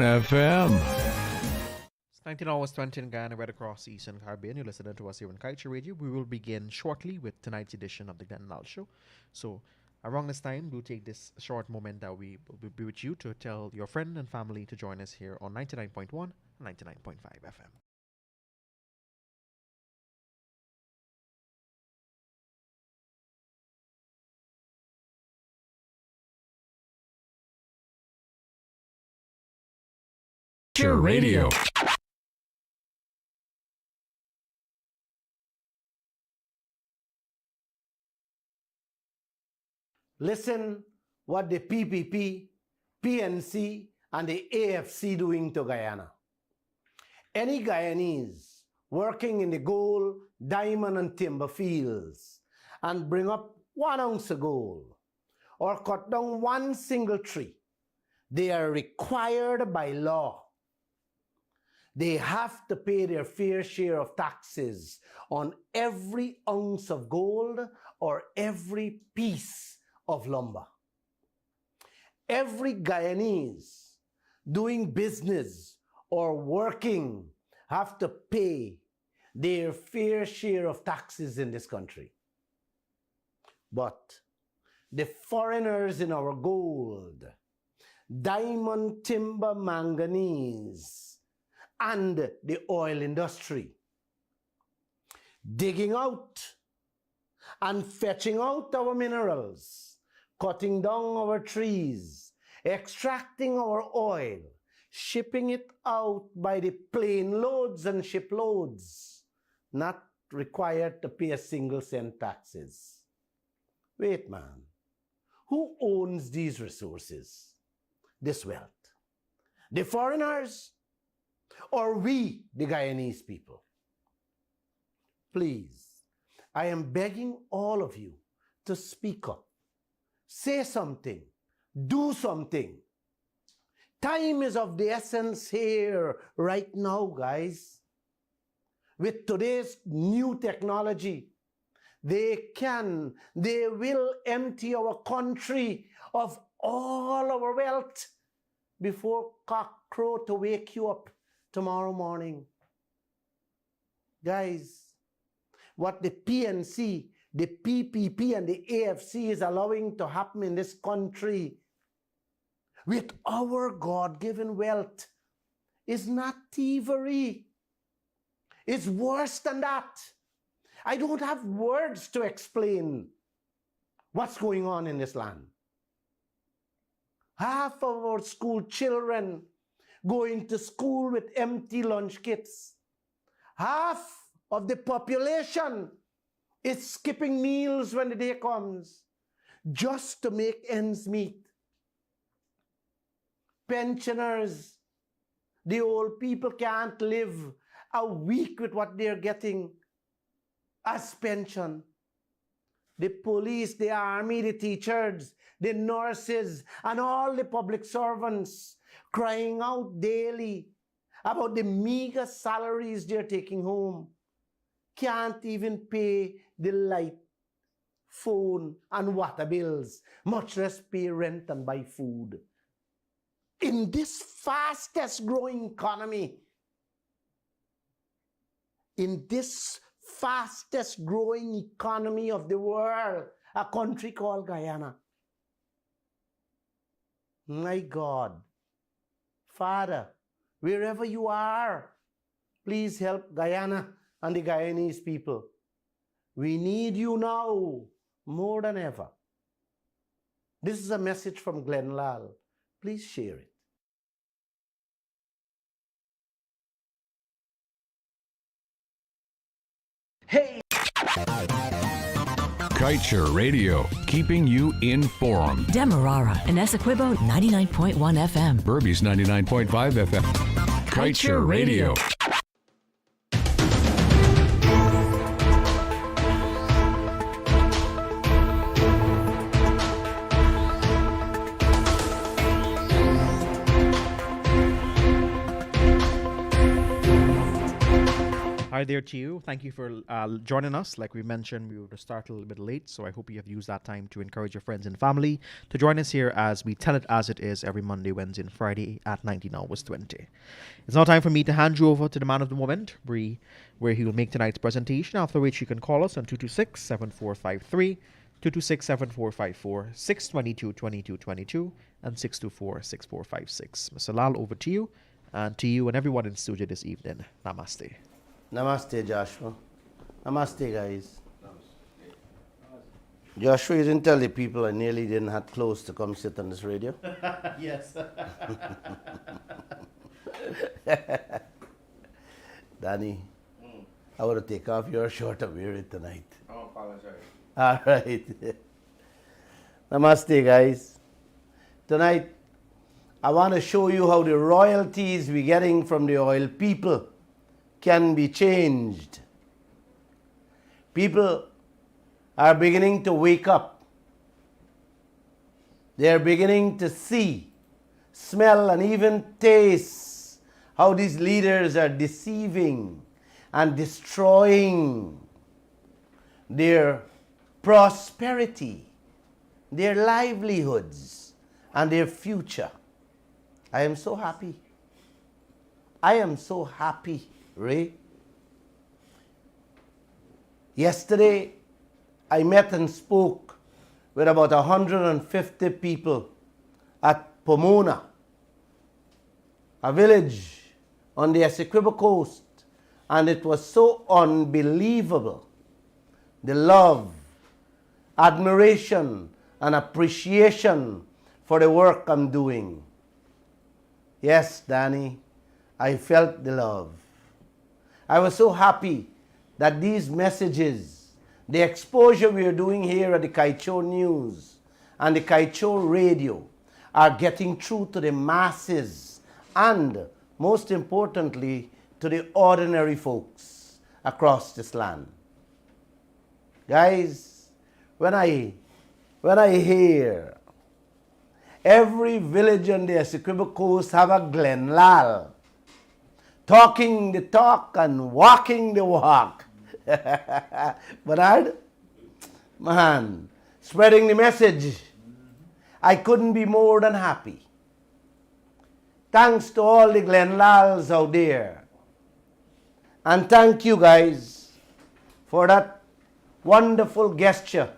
FM. It's 19 hours 20 in Ghana, right across the Eastern Caribbean. You're listening to us here on Kaieteur Radio. We will begin shortly with tonight's edition of the Lall Show. So, around this time, we'll take this short moment that we will be with you to tell your friend and family to join us here on 99.1 and 99.5 FM. Kaieteur Radio. Listen what the PPP, PNC, and the AFC doing to Guyana. Any Guyanese working in the gold, diamond, and timber fields and bring up 1 ounce of gold or cut down one single tree, they are required by law. They have to pay their fair share of taxes on every ounce of gold or every piece of lumber. Every Guyanese doing business or working have to pay their fair share of taxes in this country. But the foreigners in our gold, diamond, timber, manganese, and the oil industry, digging out and fetching out our minerals, cutting down our trees, extracting our oil, shipping it out by the plane loads and shiploads, not required to pay a single cent taxes. Wait, man. Who owns these resources, this wealth? The foreigners or we, the Guyanese people? Please, I am begging all of you to speak up. Say something. Do something. Time is of the essence here right now, guys. With today's new technology, they will empty our country of all our wealth before cockcrow to wake you up tomorrow morning. Guys, what the PNC, the PPP, and the AFC is allowing to happen in this country with our God-given wealth is not thievery. It's worse than that. I don't have words to explain what's going on in this land. Half of our school children going to school with empty lunch kits. Half of the population is skipping meals when the day comes just to make ends meet. Pensioners, the old people can't live a week with what they're getting as pension. The police, the army, the teachers, the nurses, and all the public servants crying out daily about the meager salaries they're taking home, can't even pay the light, phone, and water bills, much less pay rent and buy food. In this fastest growing economy, in this fastest growing economy of the world, a country called Guyana. My God, Father, wherever you are, please help Guyana and the Guyanese people. We need you now more than ever. This is a message from Lall. Please share it. Hey! Kaieteur Radio, keeping you informed. Demerara and Essequibo 99.1 FM. Burbies 99.5 FM. Kaieteur Radio. Hi there to you. Thank you for joining us. Like we mentioned, we were to start a little bit late, so I hope you have used that time to encourage your friends and family to join us here as we tell it as it is every Monday, Wednesday, and Friday at 19 hours 20. It's now time for me to hand you over to the man of the moment, Bree, where he will make tonight's presentation, after which you can call us on 226-7453, 226-7454, 622-2222, and 624-6456. Mr. Lall, over to you, and to you and everyone in the studio this evening. Namaste. Namaste, Joshua. Namaste, guys. Joshua, you didn't tell the people I nearly didn't have clothes to come sit on this radio. Yes. Danny, I want to take off your shirt and wear it tonight. Oh, apologize. All right. Namaste, guys. Tonight, I want to show you how the royalties we're getting from the oil people can be changed. People are beginning to wake up. They're beginning to see, smell, and even taste how these leaders are deceiving and destroying their prosperity, their livelihoods, and their future. I am so happy. I am so happy, Ray. Yesterday, I met and spoke with about 150 people at Pomona, a village on the Essequibo coast, and it was so unbelievable. The love, admiration, and appreciation for the work I'm doing. Yes, Danny, I felt the love. I was so happy that these messages, the exposure we are doing here at the Kaieteur News and the Kaieteur Radio, are getting through to the masses and, most importantly, to the ordinary folks across this land. Guys, when I hear every village on the Essequibo coast have a Glen Lall, talking the talk and walking the walk. Bernard, man, spreading the message. I couldn't be more than happy. Thanks to all the Glen Lalls out there. And thank you guys for that wonderful gesture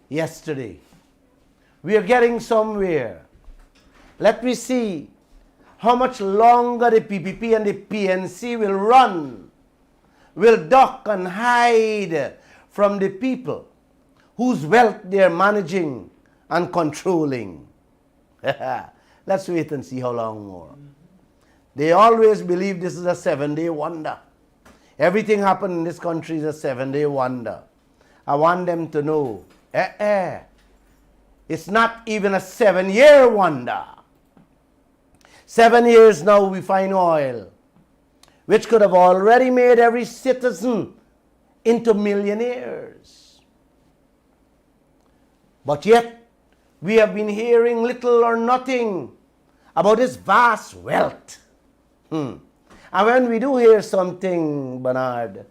yesterday. We are getting somewhere. Let me see how much longer the PPP and the PNC will run, will duck and hide from the people whose wealth they are managing and controlling. Let's wait and see how long more. They always believe this is a 7-day wonder. Everything happened in this country is a 7-day wonder. I want them to know, it's not even a 7-year wonder. 7 years now we find oil, which could have already made every citizen into millionaires. But yet, we have been hearing little or nothing about this vast wealth. And when we do hear something, Bernard,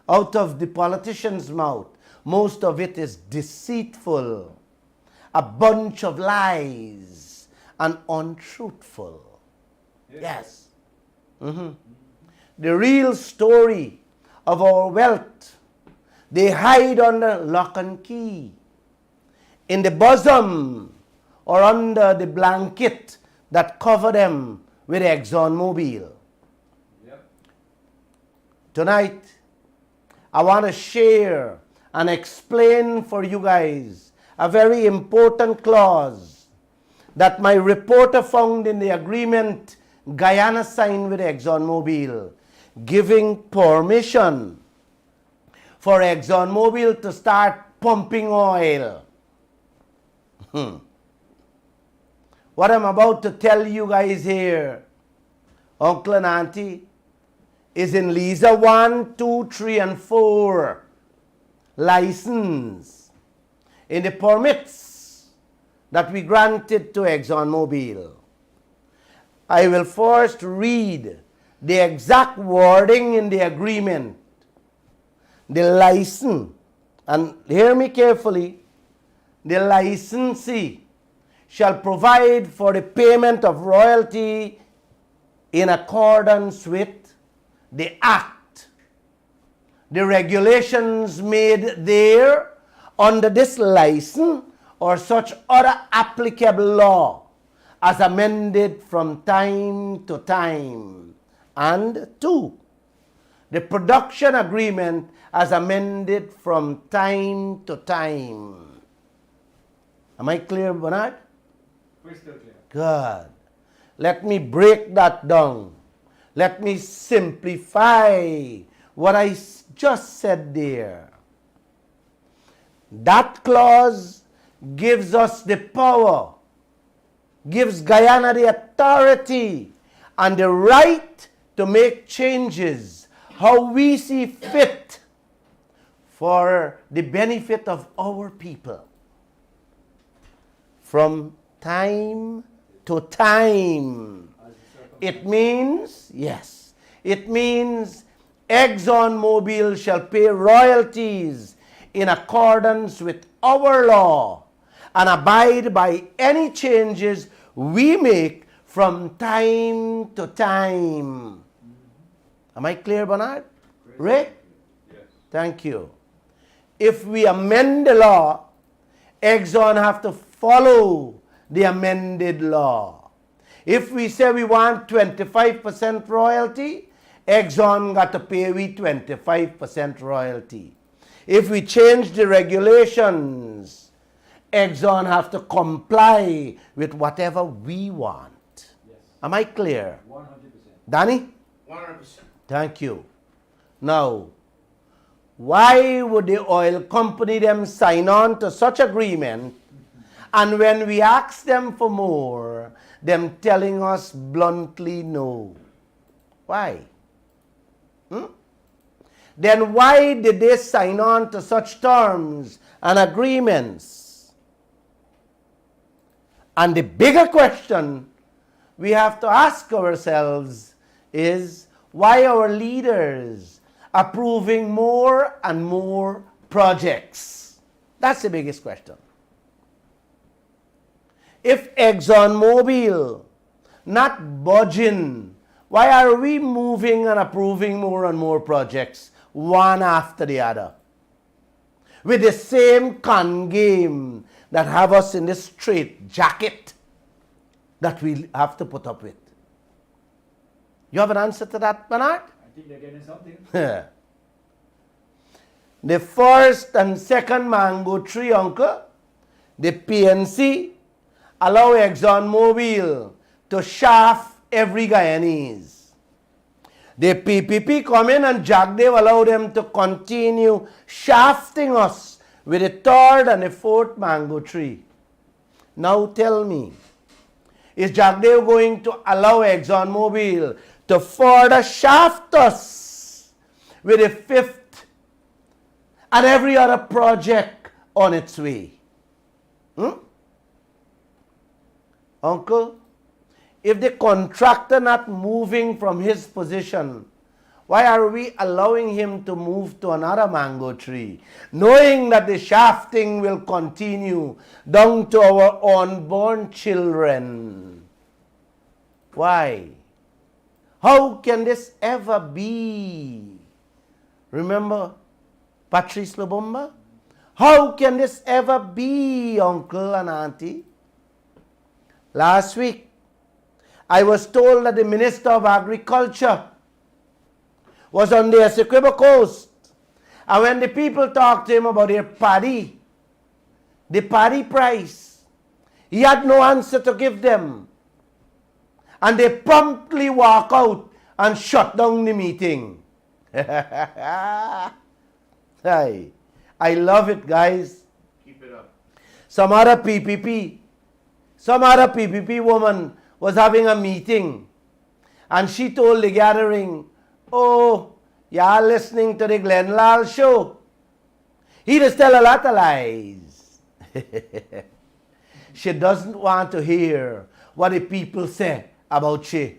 out of the politician's mouth, most of it is deceitful, a bunch of lies, and untruthful. Yes. The real story of our wealth, they hide under lock and key, in the bosom or under the blanket that cover them with ExxonMobil. Tonight, I want to share and explain for you guys a very important clause that my reporter found in the agreement Guyana signed with ExxonMobil, giving permission for ExxonMobil to start pumping oil. What I'm about to tell you guys here, Uncle and Auntie, is in Lisa 1, 2, 3, and 4 license in the permits that we granted to ExxonMobil. I will first read the exact wording in the agreement the license, and hear me carefully, the licensee shall provide for the payment of royalty in accordance with the act, the regulations made there under this license or such other applicable law as amended from time to time. And 2, the production agreement as amended from time to time. Am I clear, Bernard? Crystal clear. Good. Let me break that down. Let me simplify what I just said there. That clause gives us the power, gives Guyana the authority and the right to make changes how we see fit for the benefit of our people. From time to time. It means, yes, it means ExxonMobil shall pay royalties in accordance with our law and abide by any changes we make from time to time. Am I clear, Bernard? Ray? Yes. Thank you. If we amend the law, Exxon have to follow the amended law. If we say we want 25% royalty, Exxon got to pay we 25% royalty. If we change the regulations, Exxon have to comply with whatever we want. Yes. Am I clear? 100%. Danny? 100%. Thank you. Now, why would the oil company them sign on to such agreement, and when we ask them for more, them telling us bluntly no? Why? Then why did they sign on to such terms and agreements? And the bigger question we have to ask ourselves is why our leaders approving more and more projects? That's the biggest question. If ExxonMobil not budging, why are we moving and approving more and more projects one after the other with the same con game that have us in this straight jacket that we have to put up with? You have an answer to that, Bernard? I think they're getting something. The first and second mango tree, uncle, the PNC allow ExxonMobil to shaft every Guyanese. The PPP come in and Jagdev allow them to continue shafting us with the third and the fourth mango tree. Now tell me, is Jagdev going to allow ExxonMobil to further shaft us with the fifth and every other project on its way? Uncle, if the contractor not moving from his position, why are we allowing him to move to another mango tree, knowing that the shafting will continue down to our unborn children? Why? How can this ever be? Remember Patrice Lubumba? How can this ever be, uncle and auntie? Last week, I was told that the Minister of Agriculture was on the Essequibo coast. And when the people talked to him about their paddy, the paddy price, he had no answer to give them. And they promptly walk out and shut down the meeting. Hey, I love it, guys. Keep it up. Some other PPP woman was having a meeting, and she told the gathering, "Oh, y'all listening to the Lall show? He just tell a lot of lies." She doesn't want to hear what the people say about she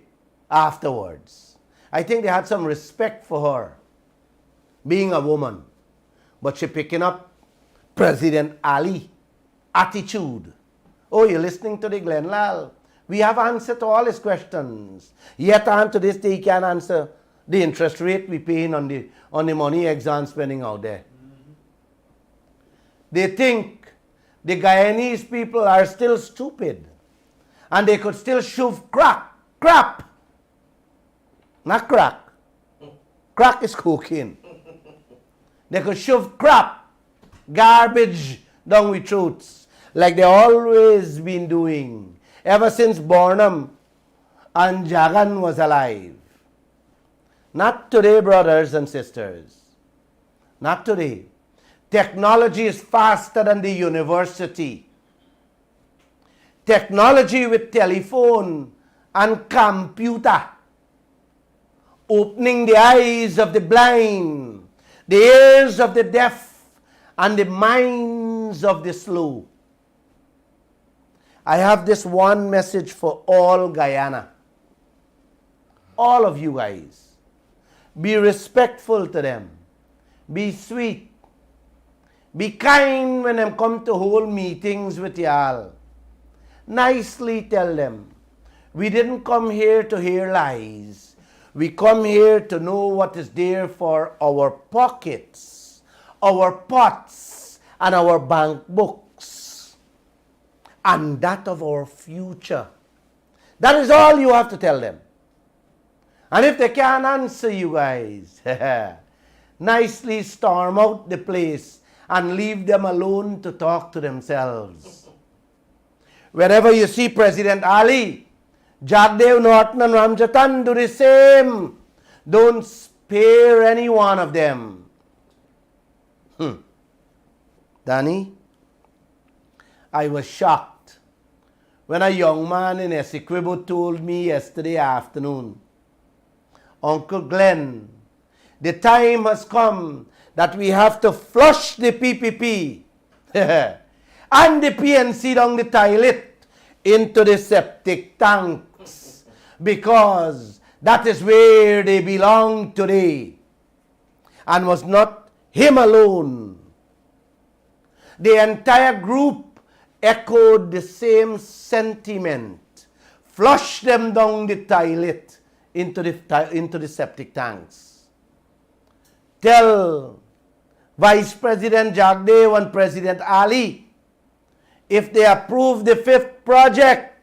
afterwards. I think they had some respect for her, being a woman. but she picking up President Ali attitude. Oh, you're listening to the Glenn Lall. We have answered to all his questions. Yet and to this day, he can't answer the interest rate we paying on the money exam spending out there. They think the Guyanese people are still stupid and they could still shove crap. Not crack. Crack is cocaine. They could shove crap, garbage down with throats like they always been doing ever since Barnum and Jagan was alive. Not today, brothers and sisters. Not today. Technology is faster than the university. Technology with telephone and computer. Opening the eyes of the blind, the ears of the deaf, and the minds of the slow. I have this one message for all Guyana. All of you guys. Be respectful to them. Be sweet. Be kind when them come to hold meetings with y'all. Nicely tell them, we didn't come here to hear lies. We come here to know what is there for our pockets, our pots, and our bank books, and that of our future. That is all you have to tell them. And if they can't answer you guys, nicely storm out the place and leave them alone to talk to themselves. Wherever you see President Ali, Jagdev, Norton, and Ramjatan do the same. Don't spare any one of them. Danny, I was shocked when a young man in Essequibo told me yesterday afternoon, Uncle Glenn, the time has come that we have to flush the PPP and the PNC down the toilet into the septic tanks because that is where they belong today. And was not him alone. The entire group echoed the same sentiment. Flush them down the toilet into the septic tanks. Tell Vice President Jagdev and President Ali, if they approve the 5th project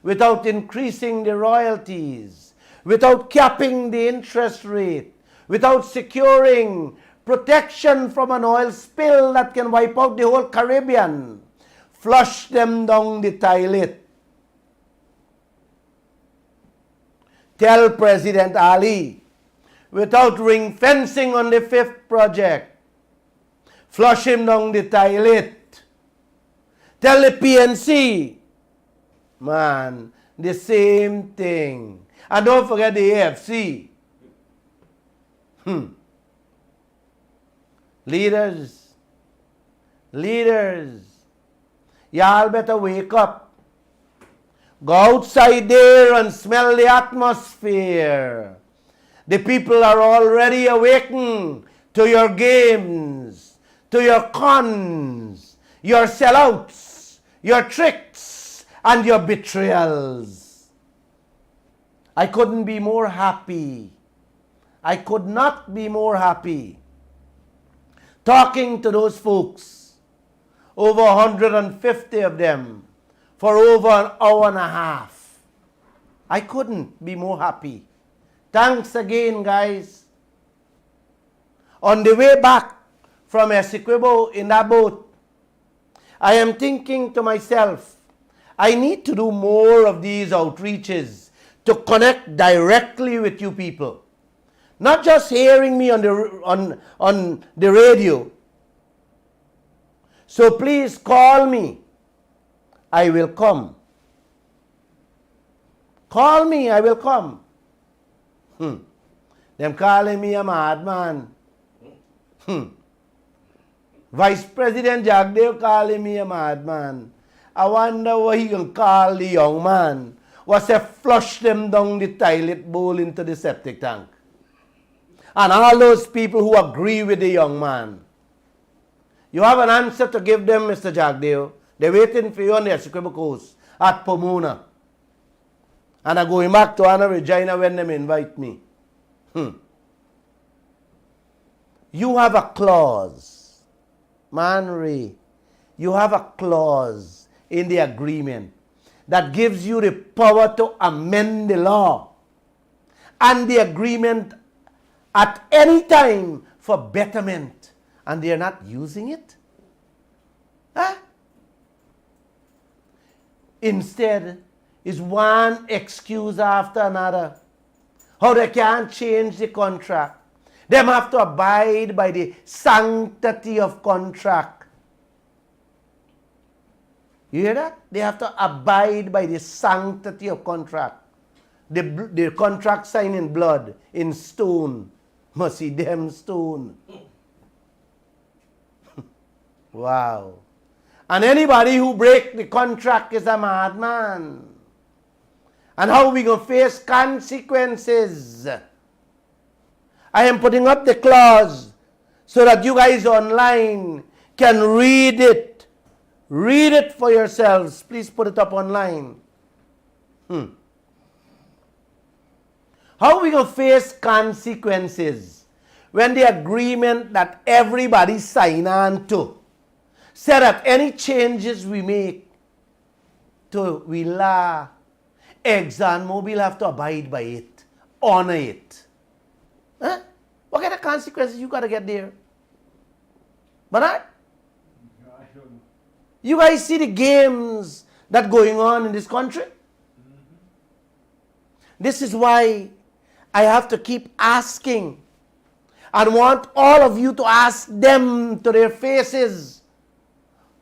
without increasing the royalties, without capping the interest rate, without securing protection from an oil spill that can wipe out the whole Caribbean, flush them down the toilet. Tell President Ali, without ring fencing on the 5th project, flush him down the toilet. Tell the PNC, man, the same thing. And don't forget the AFC. Leaders, y'all better wake up. Go outside there and smell the atmosphere. The people are already awakened to your games, to your cons, your sellouts, your tricks, and your betrayals. I couldn't be more happy. I could not be more happy talking to those folks, over 150 of them, for over an hour and a half. I couldn't be more happy. Thanks again, guys. On the way back from Essequibo in that boat, I am thinking to myself, I need to do more of these outreaches to connect directly with you people. Not just hearing me on the radio. So please call me. I will come. Call me, I will come. Them calling me a madman. Vice President Jagdev calling me a madman. I wonder what he can call the young man. Was to flush them down the toilet bowl into the septic tank. And all those people who agree with the young man. You have an answer to give them, Mr. Jagdeo. They're waiting for you on the Essequibo Coast at Pomona. And I'm going back to Anna Regina when they invite me. You have a clause, Man Ray, you have a clause in the agreement that gives you the power to amend the law and the agreement at any time for betterment, and they are not using it? Huh? Instead, is one excuse after another. How they can't change the contract. Them have to abide by the sanctity of contract. You hear that? They have to abide by the sanctity of contract. The contract signed in blood, in stone. Must see them stone. Wow. And anybody who break the contract is a madman. And how we going to face consequences? I am putting up the clause so that you guys online can read it. Read it for yourselves. Please put it up online. How are we going to face consequences when the agreement that everybody sign on to said that any changes we make to Willa, ExxonMobil have to abide by it, honor it? Huh? What kind of consequences you got to get there? Bernard? I don't know. You guys see the games that going on in this country? This is why I have to keep asking and want all of you to ask them to their faces.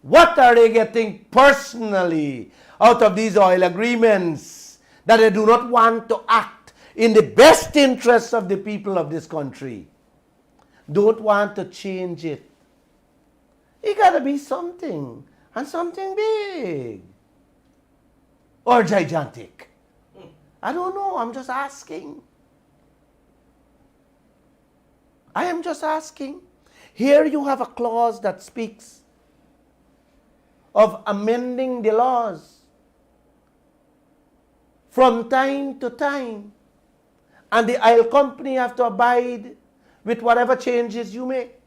What are they getting personally out of these oil agreements that they do not want to act in the best interests of the people of this country? Don't want to change it. It got to be something, and something big or gigantic. I don't know. I'm just asking. I am just asking. Here you have a clause that speaks of amending the laws from time to time. And the oil company have to abide with whatever changes you make.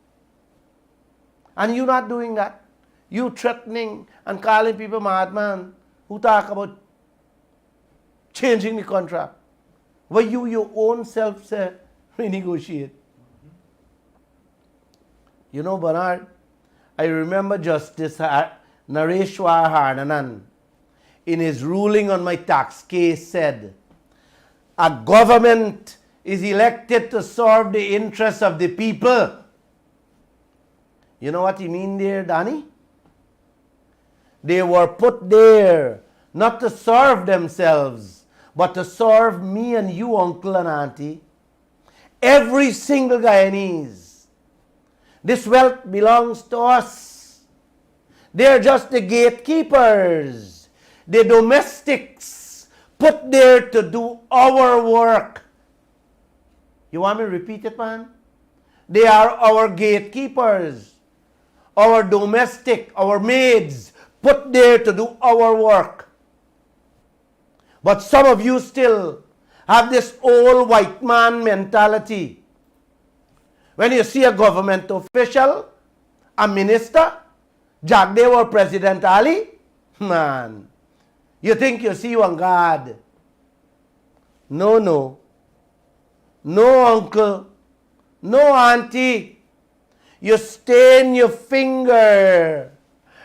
And you're not doing that. You threatening and calling people madman who talk about changing the contract. Where you your own self say, renegotiate. You know, Bernard, I remember Justice Nareshwar Harnanan, in his ruling on my tax case, said, a government is elected to serve the interests of the people. You know what he mean there, Danny? They were put there not to serve themselves, but to serve me and you, uncle and auntie. Every single Guyanese. This wealth belongs to us. They're just the gatekeepers, the domestics put there to do our work. You want me to repeat it, man? They are our gatekeepers, our domestic, our maids put there to do our work. But some of you still have this old white man mentality. When you see a government official, a minister, Jagdeo or President Ali, man, you think you see one God. No, no. No, uncle. No, auntie. You stain your finger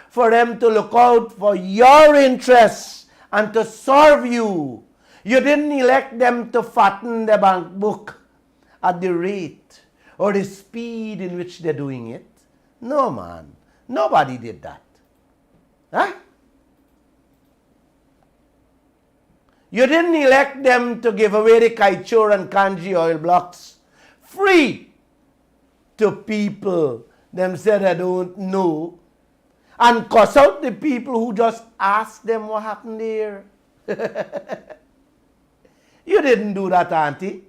for them to look out for your interests and to serve you. You didn't elect them to fatten the bank book at the rate or the speed in which they're doing it. No, man. Nobody did that. Huh? You didn't elect them to give away the Kaieteur and Kanji oil blocks free to people them said they don't know and cuss out the people who just asked them what happened there. You didn't do that, auntie.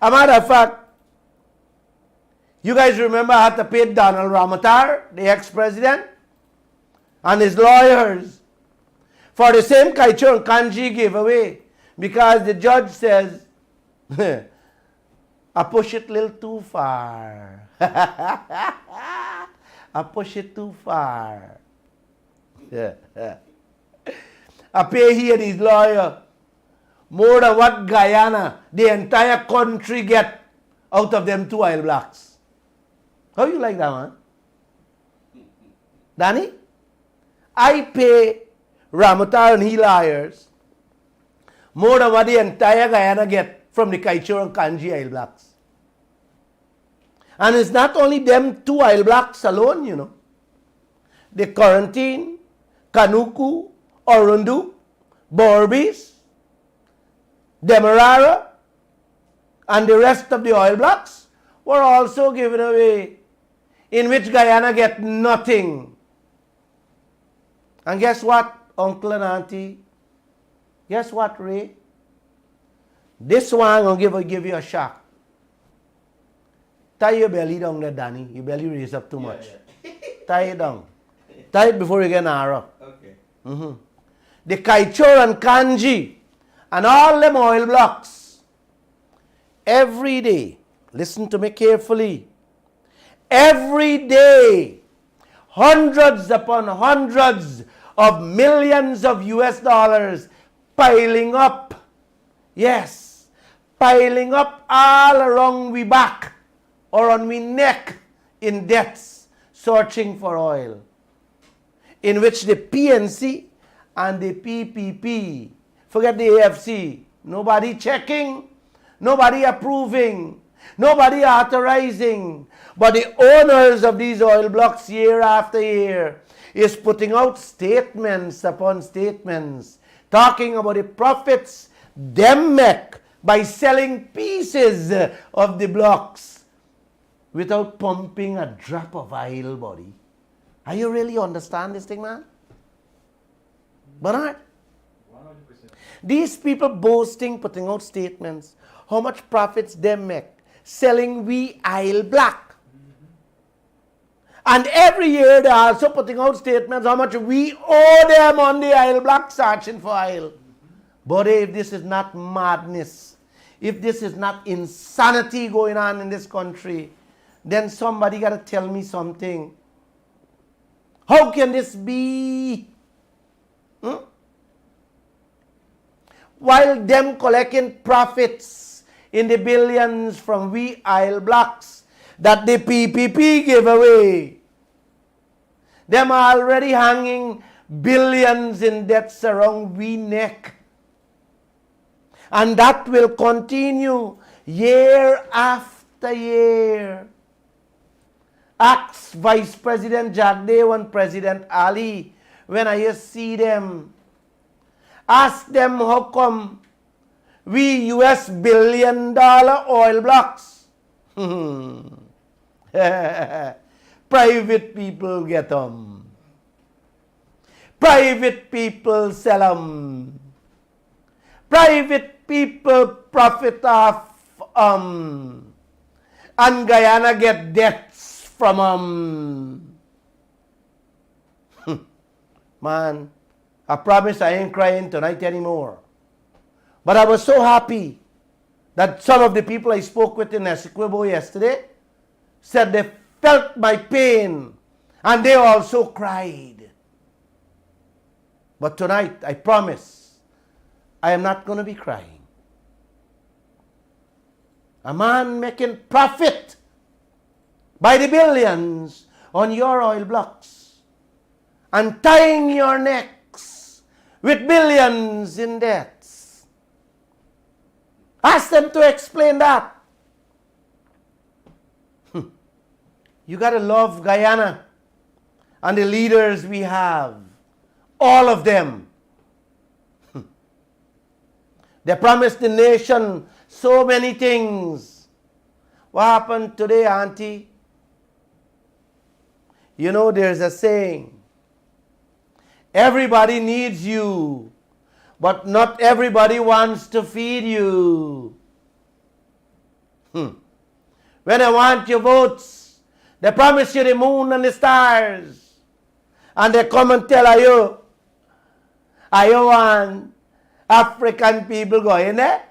A matter of fact, You guys remember I had to pay Donald Ramatar, the ex-president, and his lawyers for the same Kaieteur and Kanji giveaway because the judge says, I push it a little too far. I push it too far. I pay he and his lawyer more than what Guyana, the entire country, get out of them 2 oil blocks. How you like that, man? Danny? I pay Ramatar and he lawyers more than what the entire Guyana get from the Kaieteur and Kanji oil blocks. And it's not only them 2 oil blocks alone, you know. The Quarantine, Kanuku, Orundu, Borbis, Demerara, and the rest of the oil blocks were also given away, in which Guyana get nothing. And guess what, uncle and auntie? Guess what, Ray? This one will give you a shock. Tie your belly down there, Danny. Your belly raised up too much. Yeah. Tie it down. Tie it before you get narrow. Okay. The Kaieteur and Kanji and all them oil blocks, every day, listen to me carefully, every day, hundreds upon hundreds of millions of US dollars piling up. Yes, piling up all around we back or on we neck in debts searching for oil, in which the PNC and the PPP, forget the AFC, nobody checking, nobody approving, nobody authorizing, but the owners of these oil blocks year after year is putting out statements upon statements talking about the profits them make by selling pieces of the blocks without pumping a drop of oil, buddy. Are you really understand this thing, man? Bernard? 100%. These people boasting, putting out statements, how much profits they make, selling we oil black. And every year they're also putting out statements how much we owe them on the oil black searching for oil. But if this is not madness, if this is not insanity going on in this country, then somebody got to tell me something. How can this be? While them collecting profits in the billions from we oil blocks that the PPP gave away, them already hanging billions in debts around we neck. And that will continue year after year. Ask Vice President Jagdev and President Ali when I see them. Ask them how come we US $1 billion oil blocks. Private people get them. Private people sell them. Private people profit off and Guyana get debts from Man, I promise I ain't crying tonight anymore. But I was so happy that some of the people I spoke with in Essequibo yesterday said they felt my pain and they also cried. But tonight, I promise, I am not going to be crying. A man making profit by the billions on your oil blocks and tying your necks with billions in debts. Ask them to explain that. You got to love Guyana and the leaders we have. All of them. They promised the nation so many things. What happened today, Auntie? You know, there's a saying. Everybody needs you, but not everybody wants to feed you. when they want your votes, they promise you the moon and the stars. And they come and tell you, I want African people going there.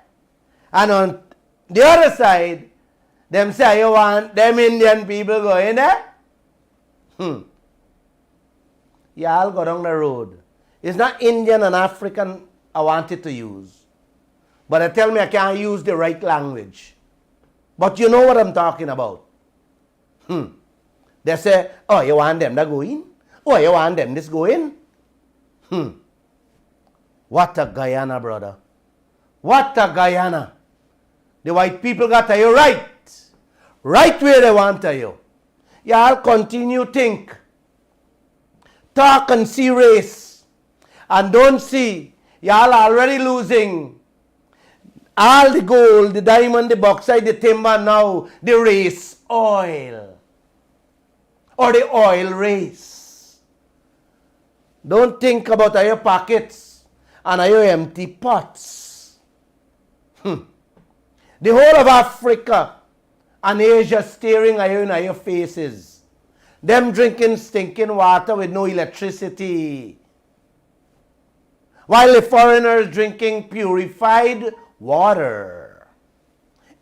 And on the other side, them say you want them Indian people going there. Y'all go down the road. It's not Indian and African I wanted to use. But they tell me I can't use the right language. But you know what I'm talking about. They say, oh, you want them to go in? Oh, you want them this go in? What a Guyana, brother. What a Guyana. The white people got you right. Right where they want you. Y'all continue think. Talk and see race. And don't see. Y'all already losing. All the gold, the diamond, the bauxite, the timber, now the race oil. Or the oil race. Don't think about your pockets and your empty pots. The whole of Africa and Asia staring at you in your faces. Them drinking stinking water with no electricity. While the foreigners drinking purified water.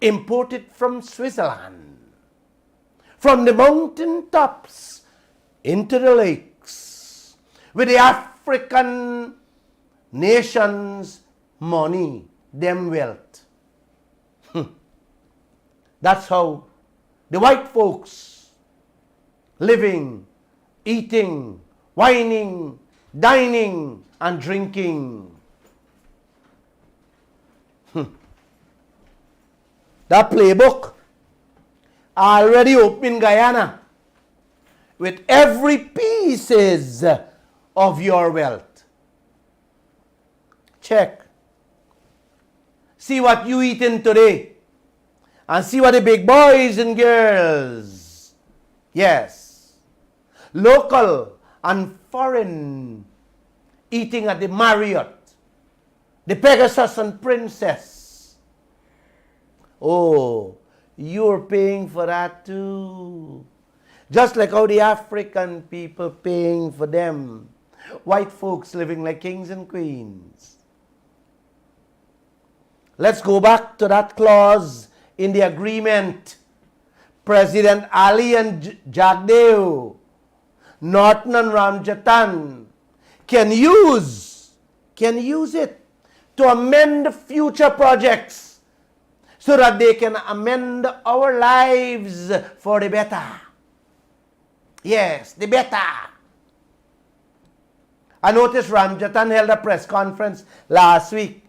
Imported from Switzerland. From the mountain tops into the lakes. With the African nations' money, them wealth. That's how the white folks living, eating, whining, dining, and drinking. That playbook already open in Guyana with every pieces of your wealth. Check. See what you eating today. And see what the big boys and girls, yes, local and foreign, eating at the Marriott, the Pegasus and Princess. Oh, you're paying for that too. Just like how the African people paying for them. White folks living like kings and queens. Let's go back to that clause in the agreement. President Ali and Jagdeo, Norton and Ramjatan can use it to amend future projects so that they can amend our lives for the better. Yes, the better. I noticed Ramjatan held a press conference last week.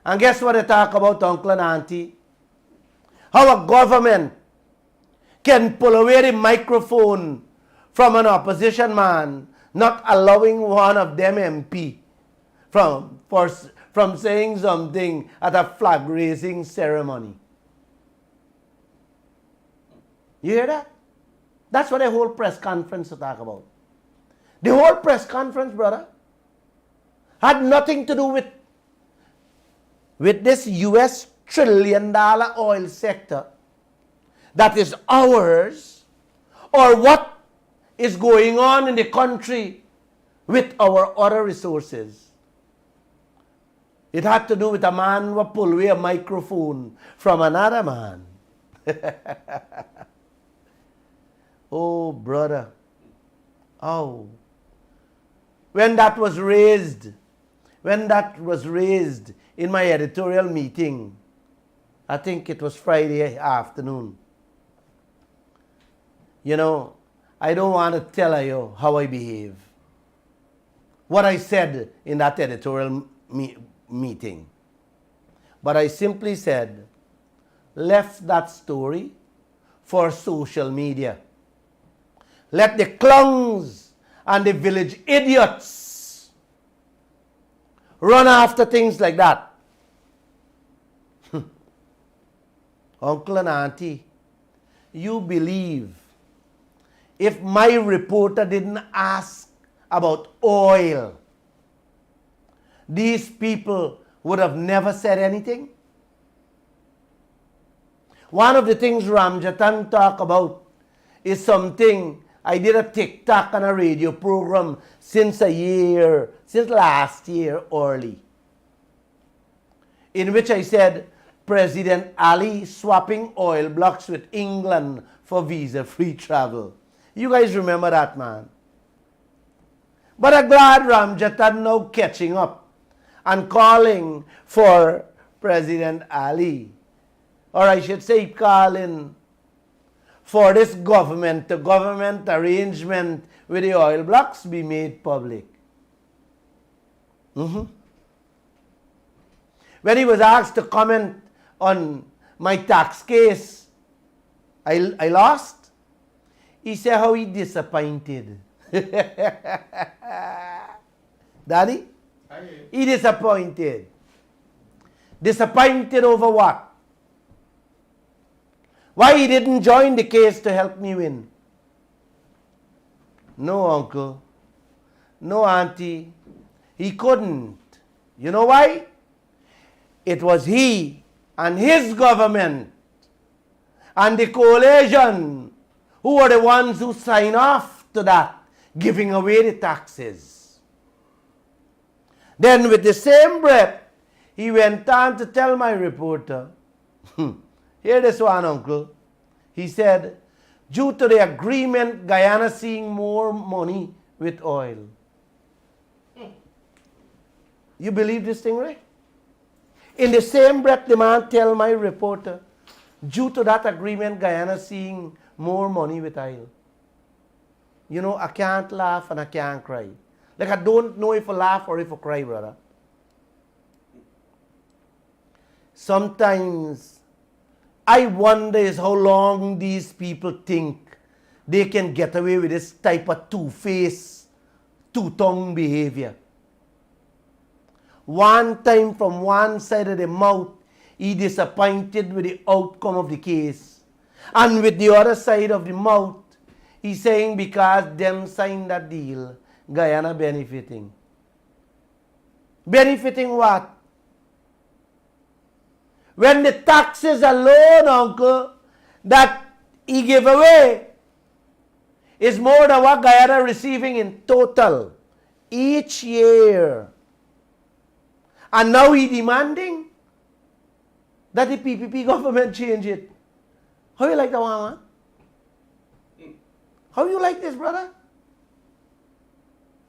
And guess what they talk about, uncle and auntie? How a government can pull away the microphone from an opposition man, not allowing one of them MP from saying something at a flag raising ceremony. You hear that? That's what the whole press conference to talk about. The whole press conference, brother, had nothing to do with this US $1 trillion oil sector that is ours, or what is going on in the country with our other resources. It had to do with a man who pulled away a microphone from another man. Oh, brother. Oh. When that was raised in my editorial meeting, I think it was Friday afternoon. You know, I don't want to tell you how I behave. What I said in that editorial meeting. But I simply said, left that story for social media. Let the clowns and the village idiots run after things like that. Uncle and auntie, you believe if my reporter didn't ask about oil, these people would have never said anything? One of the things Ramjatan talk about is something I did a TikTok on a radio program since last year early, in which I said President Ali swapping oil blocks with England for visa-free travel. You guys remember that, man? But I'm glad Ramjatan now catching up and calling for President Ali, or I should say calling for this government arrangement with the oil blocks be made public. When he was asked to comment on my tax case, I lost. He said how he disappointed. Daddy? He disappointed. Disappointed over what? Why he didn't join the case to help me win? No, uncle. No, auntie. He couldn't. You know why? It was he and his government and the coalition who were the ones who signed off to that, giving away the taxes. Then with the same breath, he went on to tell my reporter, hear this one, uncle. He said, due to the agreement, Guyana seeing more money with oil. You believe this thing, right? In the same breath, the man tell my reporter, due to that agreement, Guyana seeing more money with oil. You know, I can't laugh and I can't cry. Like I don't know if I laugh or if I cry, brother. Sometimes I wonder is how long these people think they can get away with this type of two-faced, two-tongued behavior. One time from one side of the mouth, he disappointed with the outcome of the case. And with the other side of the mouth, he's saying because them signed that deal, Guyana benefiting. Benefiting what? When the taxes alone, uncle, that he gave away is more than what Guyana receiving in total each year. And now he demanding that the PPP government change it. How you like that one, man? How you like this, brother?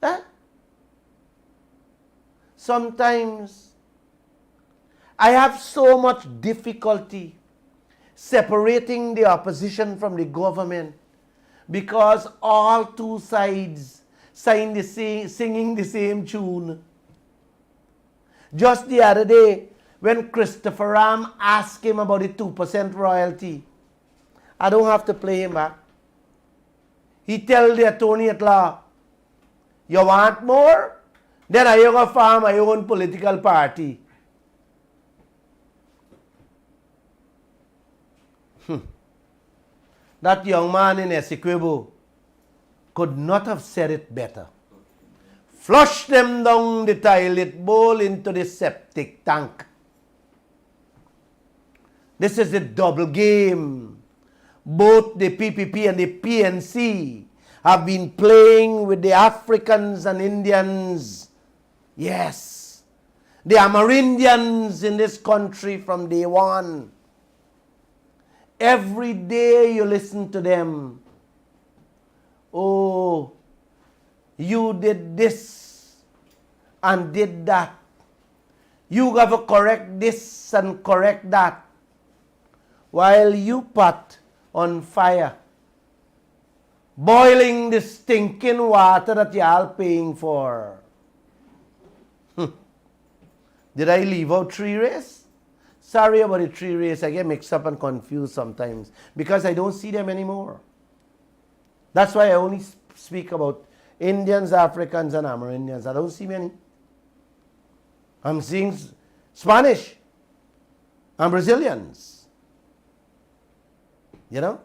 Huh? Sometimes I have so much difficulty separating the opposition from the government because all two sides singing the same tune. Just the other day, when Christopher Ram asked him about the 2% royalty, I don't have to play him back. He tell the attorney at law, you want more? Then I go form my own political party. That young man in Essequibo could not have said it better. Flush them down the toilet bowl into the septic tank. This is a double game. Both the PPP and the PNC have been playing with the Africans and Indians. Yes, the Amerindians in this country from day one. Every day you listen to them. Oh, you did this and did that. You have to correct this and correct that. While you pot on fire, boiling the stinking water that you are paying for. Did I leave out tree race? Sorry about the tree race. I get mixed up and confused sometimes because I don't see them anymore. That's why I only speak about Indians, Africans, and Amerindians. I don't see many. I'm seeing Spanish and Brazilians. You know?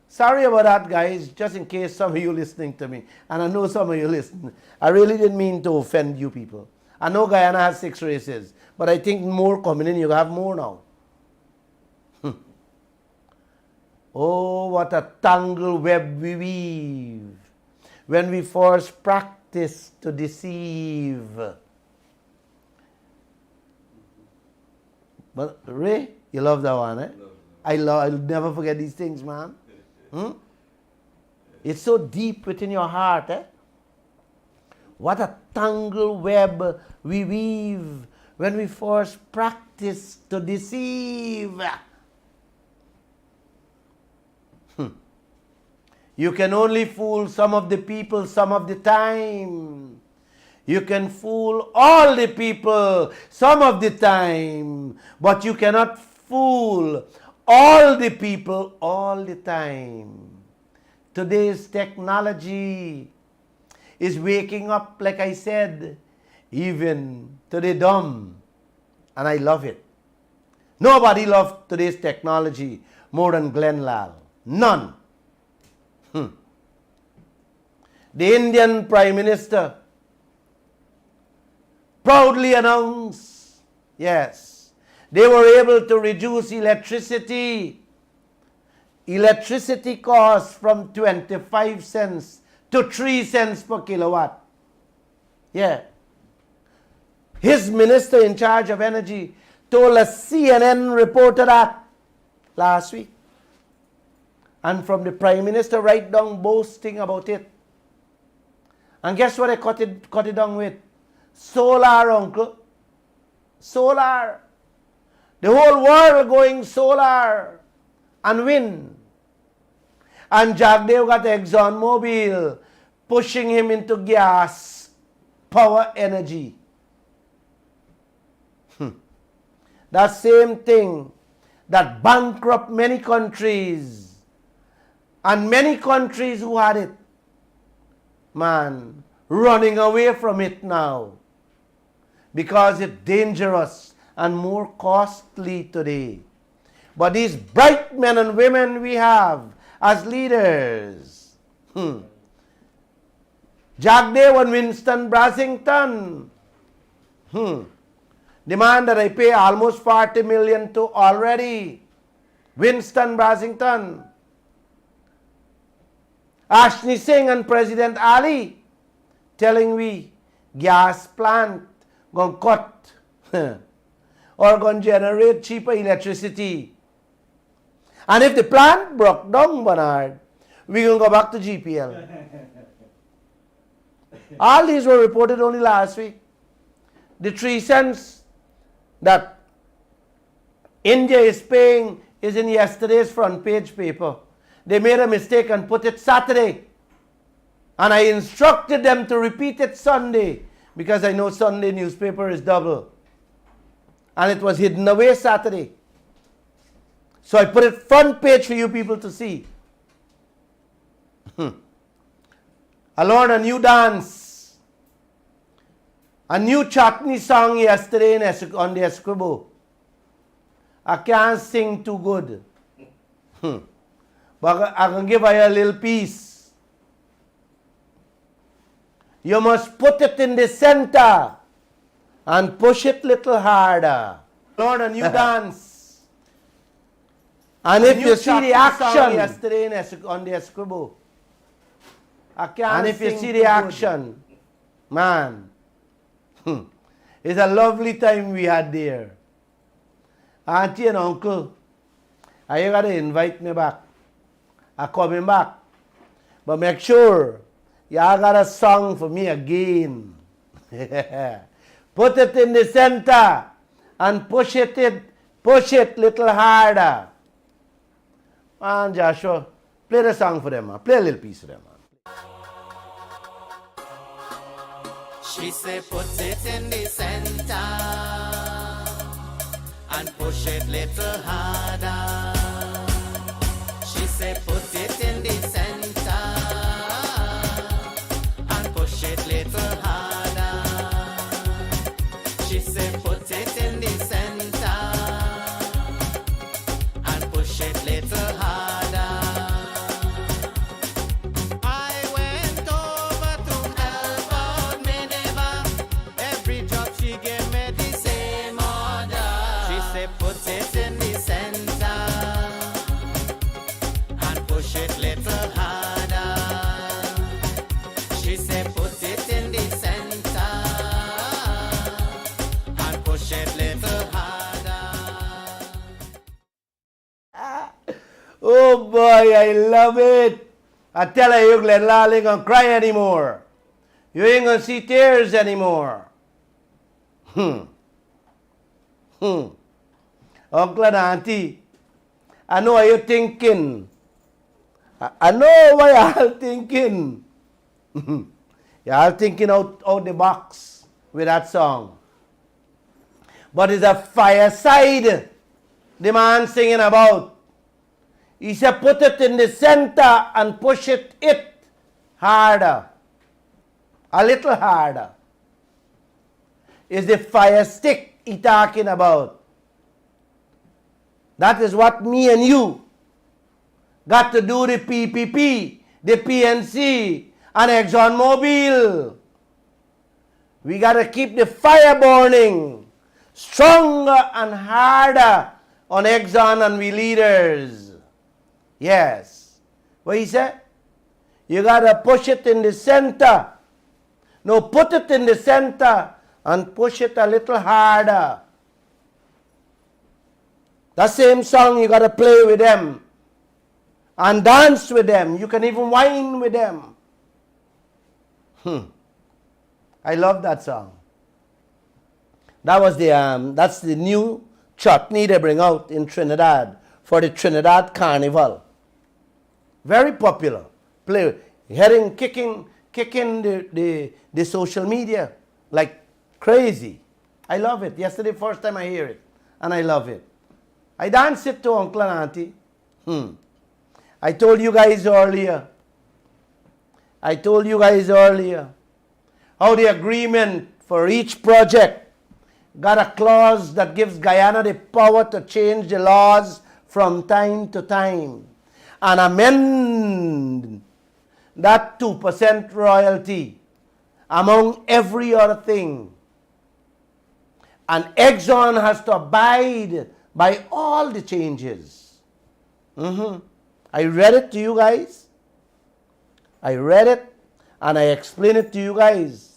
Sorry about that, guys, just in case some of you listening to me. And I know some of you listen. I really didn't mean to offend you people. I know Guyana has 6 races, but I think more coming in, you have more now. Oh, what a tangle web we weave when we force practice to deceive. But Ray, you love that one, eh? I'll never forget these things, man. It's so deep within your heart, eh? What a tangle web we weave when we force practice to deceive. You can only fool some of the people some of the time. You can fool all the people some of the time, but you cannot fool all the people all the time. Today's technology is waking up, like I said, even to the dumb. And I love it. Nobody loves today's technology more than Glenn Lall. None. The Indian Prime Minister proudly announced, yes, they were able to reduce electricity costs from 25 cents to 3 cents per kilowatt. Yeah. His minister in charge of energy told a CNN reporter that last week. And from the Prime Minister right down boasting about it. And guess what they cut it down with? Solar, uncle. Solar. The whole world going solar and wind. And Jagdev got ExxonMobil pushing him into gas, power, energy. That same thing that bankrupt many countries. And many countries who had it, man, running away from it now. Because it's dangerous and more costly today. But these bright men and women we have as leaders, Jagdev and Winston Brassington, the man that I pay almost 40 million to already, Winston Brassington, Ashni Singh and President Ali telling we gas plant going cut or going generate cheaper electricity. And if the plant broke down, Bernard, we're going to go back to GPL. All these were reported only last week. The 3 cents that India is paying is in yesterday's front page paper. They made a mistake and put it Saturday. And I instructed them to repeat it Sunday because I know Sunday newspaper is double. And it was hidden away Saturday. So I put it front page for you people to see. I learned a new dance. A new chutney song yesterday on the Escribo. I can't sing too good. But I can give you a little piece. You must put it in the center and push it a little harder. Learn a new dance. And if you see the action yesterday on the Escribo, and if you see the action, man, it's a lovely time we had there. Auntie and uncle, you got to invite me back. I'm coming back. But make sure y'all got a song for me again. Put it in the center and push it little harder. Man, Joshua, play the song for them, man. Play a little piece for them, man. She said put it in the center and push it little harder. She said put it in the center and push it little harder. She said put it in the center and push it little harder. I went over to help out Minerva. Every job she gave me the same order. She said put it in the center push it little harder. Oh boy, I love it. I tell you, Glenn Lall ain't gonna cry anymore. You ain't gonna see tears anymore. Uncle and Auntie, I know what you're thinking. I know what you're you're all thinking out the box with that song. But it's a fireside the man singing about. He said, put it in the center and push it harder. A little harder. Is the fire stick he talking about. That is what me and you got to do, the PPP, the PNC, and ExxonMobil. We got to keep the fire burning stronger and harder on Exxon and we leaders. Yes. What he said? You got to push it in the center. No, put it in the center and push it a little harder. That same song you got to play with them and dance with them. You can even whine with them. I love that song. That was that's the new chutney they bring out in Trinidad for the Trinidad Carnival. Very popular. Play, kicking the social media like crazy. I love it. Yesterday, first time I hear it, and I love it. I dance it to Uncle and Auntie. I told you guys earlier how the agreement for each project got a clause that gives Guyana the power to change the laws from time to time and amend that 2% royalty among every other thing. And Exxon has to abide by all the changes. I read it to you guys. I read it and I explained it to you guys.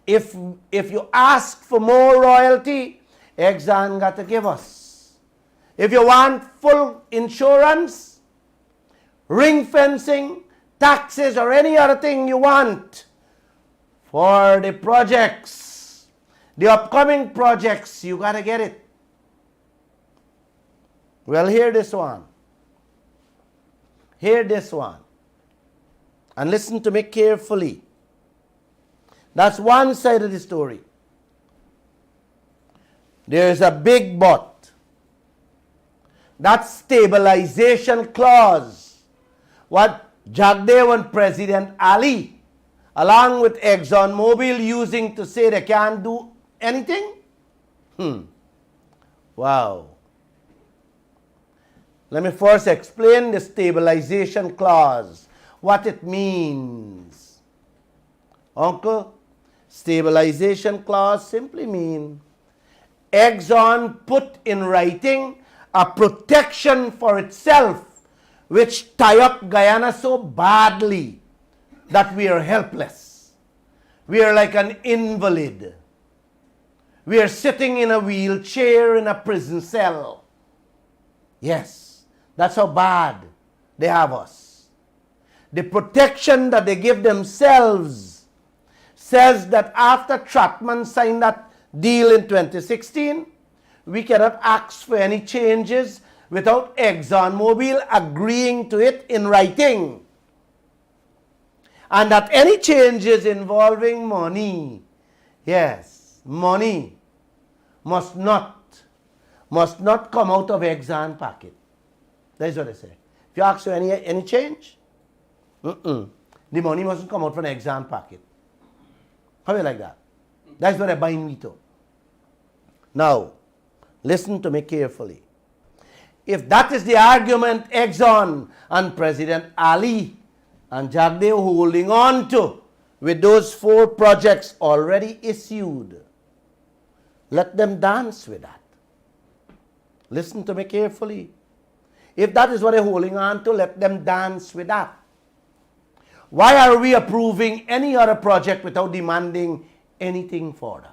If you ask for more royalty, Exxon got to give us. If you want full insurance, ring fencing, taxes, or any other thing you want for the projects, the upcoming projects, you got to get it. Well, hear this one. Hear this one. And listen to me carefully. That's one side of the story. There's a big but. That stabilization clause, what Jagdev and President Ali, along with ExxonMobil, using to say they can't do anything? Wow. Let me first explain the stabilization clause, what it means. Uncle, stabilization clause simply means Exxon put in writing a protection for itself which tie up Guyana so badly that we are helpless. We are like an invalid. We are sitting in a wheelchair in a prison cell. Yes, that's how bad they have us. The protection that they give themselves says that after Trotman signed that deal in 2016, we cannot ask for any changes without ExxonMobil agreeing to it in writing. And that any changes involving money, yes, money, must not come out of Exxon pocket. That's what they say. If you ask for any change, the money mustn't come out from Exxon pocket. How do you like that? That's what they bind me to. Now, listen to me carefully. If that is the argument Exxon and President Ali and Jagdev holding on to with those 4 projects already issued, let them dance with that. Listen to me carefully. If that is what they're holding on to, let them dance with that. Why are we approving any other project without demanding anything further?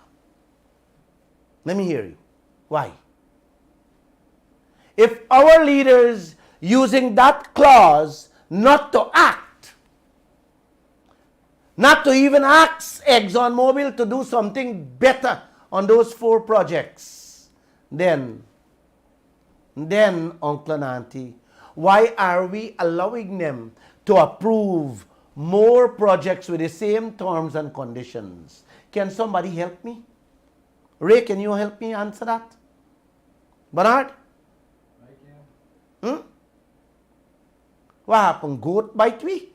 Let me hear you. Why? If our leaders using that clause not to act, not to even ask ExxonMobil to do something better on those 4 projects, then uncle and auntie, why are we allowing them to approve more projects with the same terms and conditions? Can somebody help me? Ray, can you help me answer that? Bernard? I can. What happened? Goat bite we?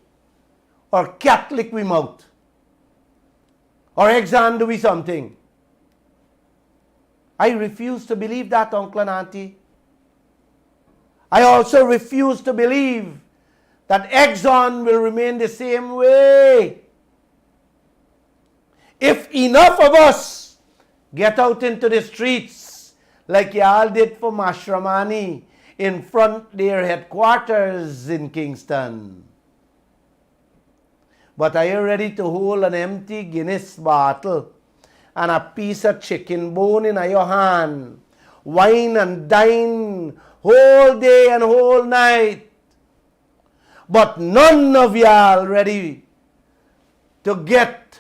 Or cat lick we mouth? Or Exxon do we something? I refuse to believe that, uncle and auntie. I also refuse to believe that Exxon will remain the same way. If enough of us get out into the streets like y'all did for Mashramani in front their headquarters in Kingston. But are you ready to hold an empty Guinness bottle and a piece of chicken bone in your hand, wine and dine whole day and whole night, but none of y'all ready to get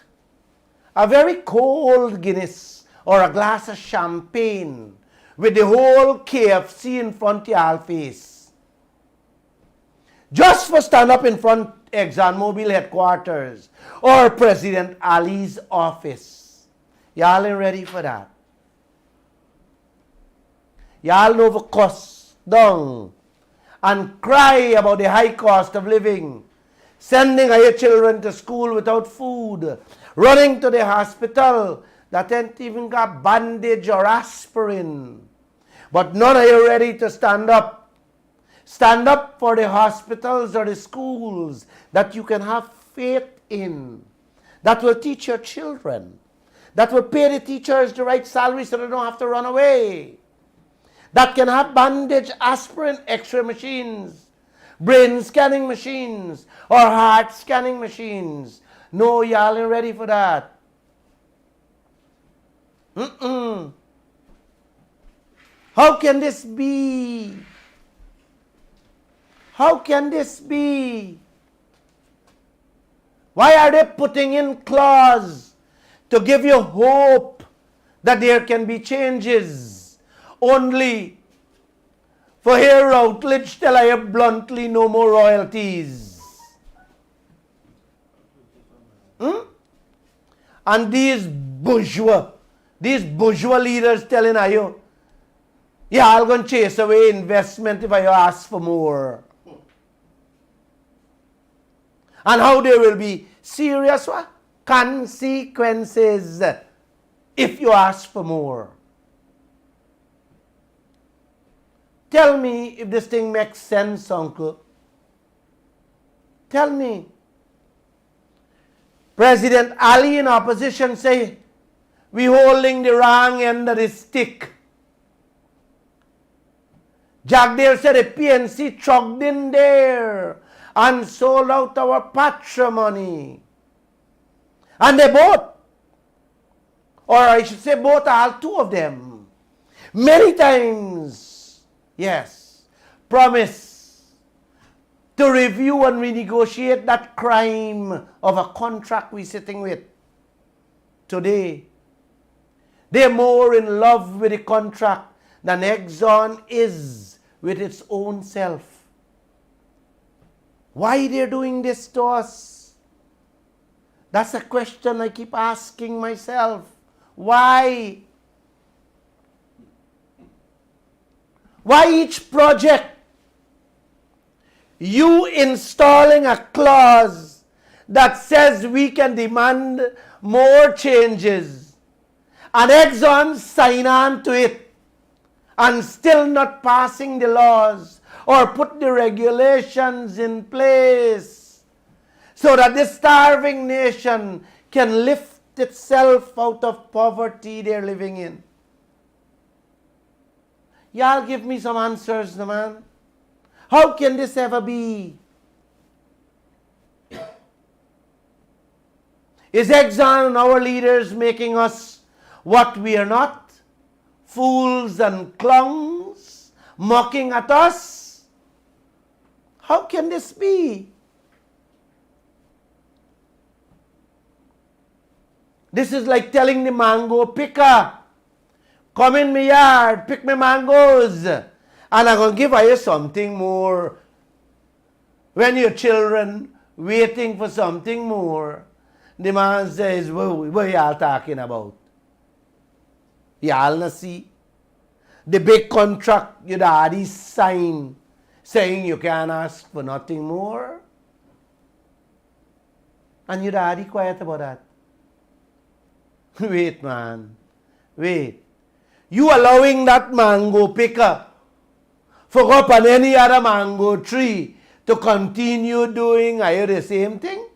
a very cold Guinness or a glass of champagne with the whole KFC in front of y'all face, just for stand up in front ExxonMobil headquarters or President Ali's office? Y'all ain't ready for that. Y'all know the cuss down and cry about the high cost of living, sending your children to school without food, running to the hospital that ain't even got bandage or aspirin. But none of you ready to stand up. Stand up for the hospitals or the schools that you can have faith in, that will teach your children, that will pay the teachers the right salary so they don't have to run away, that can have bandage, aspirin, x-ray machines, brain scanning machines, or heart scanning machines. No, y'all ain't ready for that. How can this be? How can this be? Why are they putting in clause to give you hope that there can be changes, only for here Routledge tell I bluntly no more royalties? And these bourgeois leaders telling you, yeah, I'll go and chase away investment if I ask for more. And how there will be serious consequences if you ask for more. Tell me if this thing makes sense, uncle. Tell me. President Ali in opposition say, we holding the wrong end of the stick. Jagdale said the PNC chugged in there and sold out our patrimony. And they both, or I should say both, all 2 of them, many times, yes, promise to review and renegotiate that crime of a contract we're sitting with. Today, they're more in love with the contract than Exxon is with its own self. Why they're doing this to us? That's a question I keep asking myself. Why? Why each project you installing a clause that says we can demand more changes and Exxon sign on to it and still not passing the laws or put the regulations in place so that this starving nation can lift itself out of poverty they're living in? Y'all give me some answers, man. How can this ever be? Is Exxon and our leaders making us what we are not? fools and clowns mocking at us? How can this be? This is like telling the mango picker, come in my yard, pick my mangoes, and I'm going to give you something more. When your children waiting for something more, the man says, what y'all talking about? Y'all not see? The big contract your daddy signed saying you can't ask for nothing more. And your daddy quiet about that. Wait, man. Wait. You allowing that mango picker for up on any other mango tree to continue doing the same thing?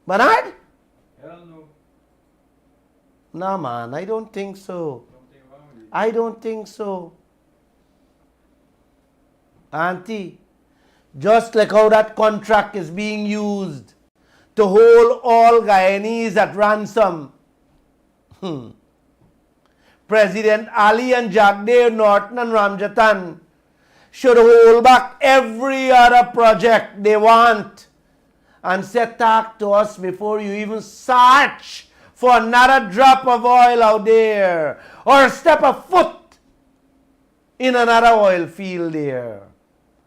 Bernard? Hell no. No, man, I don't think so. Something wrong with it. I don't think so. Auntie, just like how that contract is being used to hold all Guyanese at ransom. President Ali and Jagdev Norton and Ramjatan should hold back every other project they want and set talk to us before you even search for another drop of oil out there or step a foot in another oil field there.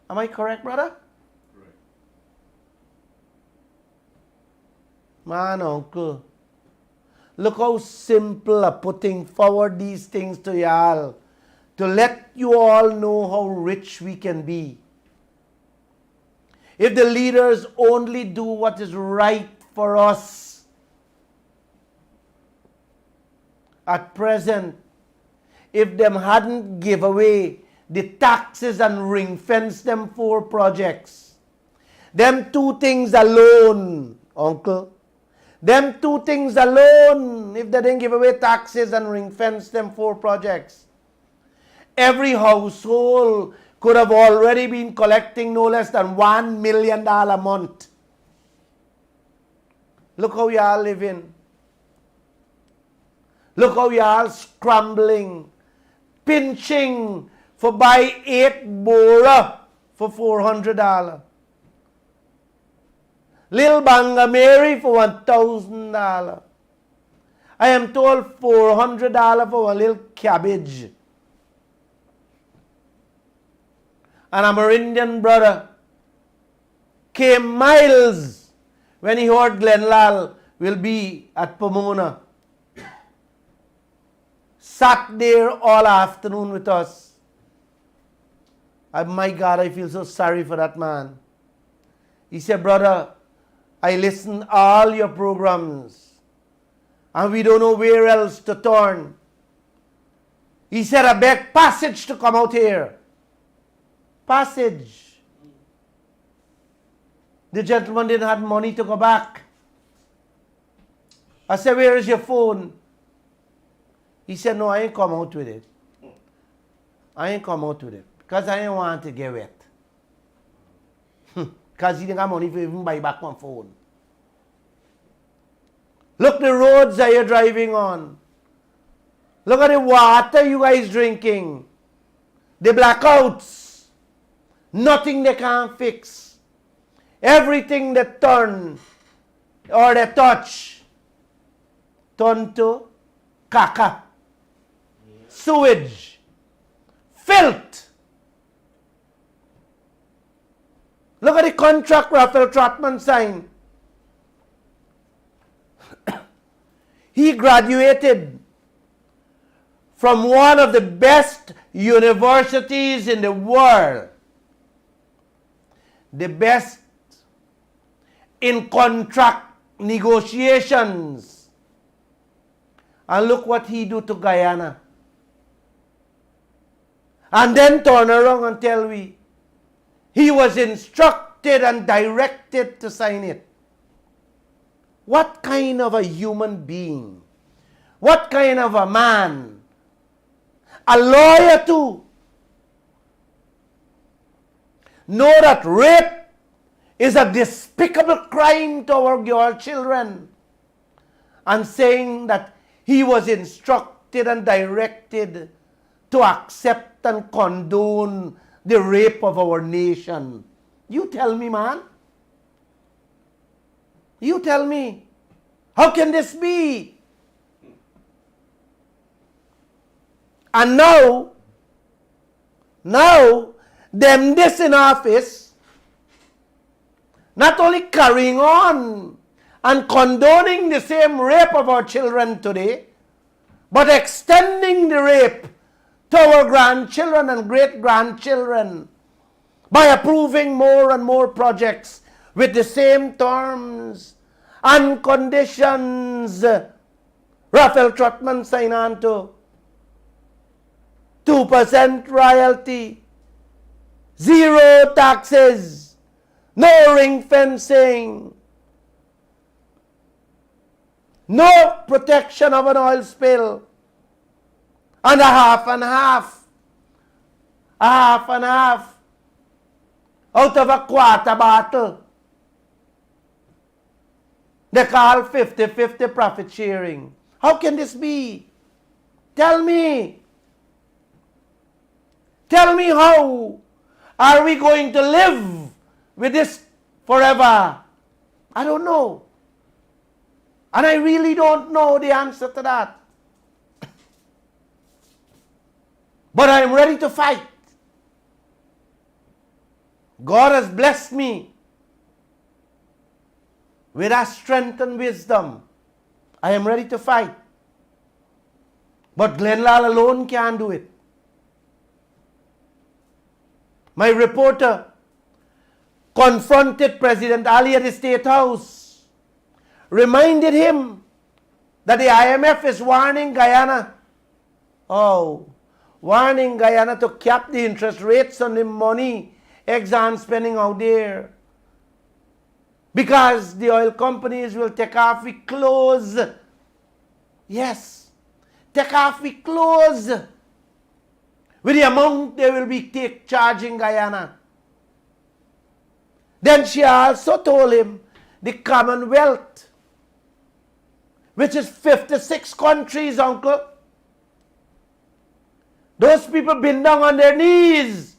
Am I correct, brother? Correct. Man, uncle. Look how simple I'm putting forward these things to y'all to let you all know how rich we can be. If the leaders only do what is right for us. At present, if them hadn't give away the taxes and ring fence them 4 projects, them 2 things alone, uncle, them 2 things alone, if they didn't give away taxes and ring fence them 4 projects, every household could have already been collecting no less than $1 million a month. Look how y'all living. Look how y'all scrambling, pinching for buy 8 bora for $400. Lil Banga Mary for $1,000. I am told $400 for a little cabbage. And a Amerindian brother came miles when he heard Glenn Lall will be at Pomona. Sat there all afternoon with us. My God, I feel so sorry for that man. He said, brother, I listen all your programs and we don't know where else to turn. He said, I beg Passage to come out here. Passage. The gentleman didn't have money to go back. I said, where is your phone? He said, no, I ain't come out with it. I ain't come out with it because I ain't want to get wet. Because he didn't have money to even buy back one phone. Look the roads that you're driving on. Look at the water you guys drinking. The blackouts. Nothing they can't fix. Everything they turn or they touch turn to caca. Sewage. Filth. Look at the contract Raphael Trotman signed. He graduated from one of the best universities in the world. The best in contract negotiations. And look what he do to Guyana. And then turn around and tell me he was instructed and directed to sign it. What kind of a human being? What kind of a man? A lawyer too. Know that rape is a despicable crime to our children. And saying that he was instructed instructed and directed to accept and condone the rape of our nation? You tell me, man. You tell me. How can this be? And now, them this in office, not only carrying on and condoning the same rape of our children today, but extending the rape to our grandchildren and great-grandchildren by approving more and more projects with the same terms and conditions. Raphael Trotman signed on to 2% royalty, 0 taxes, no ring fencing, no protection of an oil spill, and a half and half out of a quarter bottle. They call 50-50 profit sharing. How can this be? Tell me. Tell me, how are we going to live with this forever? I don't know. And I really don't know the answer to that. But I'm ready to fight. God has blessed me with that strength and wisdom. I am ready to fight. But Glenn Lall alone can't do it. My reporter confronted President Ali at the State House, reminded him that the IMF is warning Guyana. Warning Guyana to cap the interest rates on the money Exxon spending out there. Because the oil companies will take off with clothes. Yes, take off with clothes with the amount they will be charging Guyana. Then she also told him the Commonwealth, which is 56 countries, uncle. Those people been down on their knees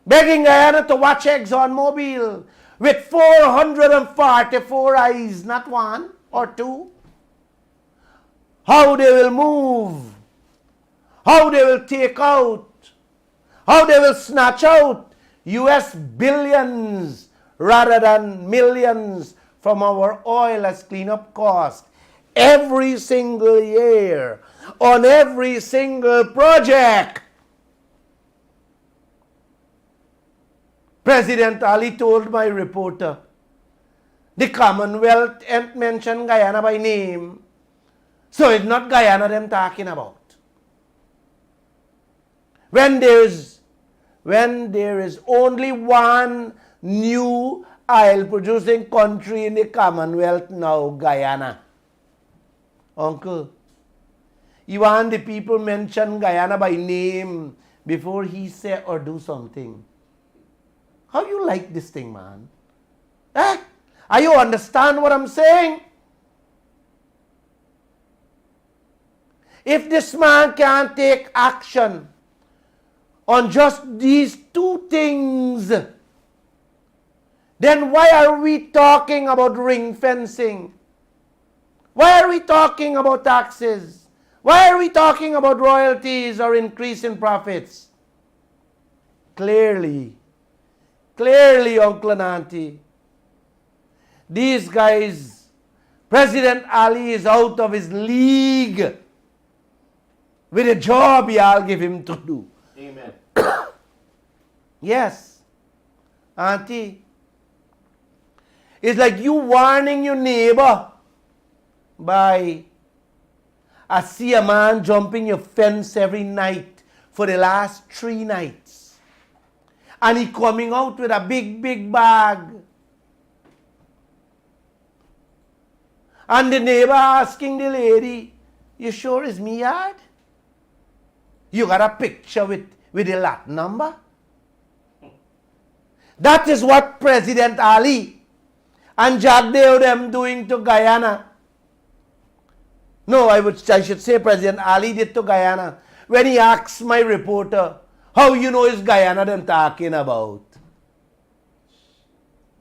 begging Guyana to watch ExxonMobil with 444 eyes, not one or two. How they will move, how they will take out, how they will snatch out US billions rather than millions from our oil as cleanup cost every single year on every single project. President Ali told my reporter, the Commonwealth ain't mentioned Guyana by name, so it's not Guyana them talking about. When there is only one new oil producing country in the Commonwealth now, Guyana. Uncle, you want the people mention Guyana by name before he say or do something. How you like this thing, man? Are you understand what I'm saying? If this man can't take action on just these two things, then why are we talking about ring fencing? Why are we talking about taxes? Why are we talking about royalties or increase in profits? Clearly, Uncle and Auntie, these guys, President Ali is out of his league with a job y'all give him to do. Amen. Yes, Auntie. It's like you warning your neighbor by, I see a man jumping your fence every night for the last 3 nights. And he coming out with a big bag. And the neighbor asking the lady, you sure it's me yard? You got a picture with the lot number? That is what President Ali and Jagdeo them doing to Guyana. No, I should say President Ali did to Guyana when he asked my reporter, how you know it's Guyana them talking about?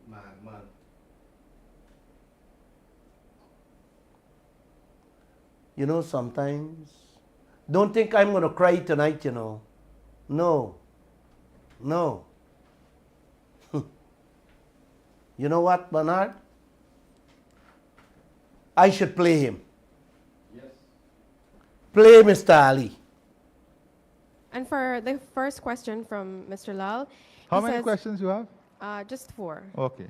Man. You know, sometimes, don't think I'm going to cry tonight, you know. No. You know what, Bernard? I should play him. Yes. Play Mr. Ali. And for the first question from Mr. Lall, How he many says, questions you have? Just 4. Okay.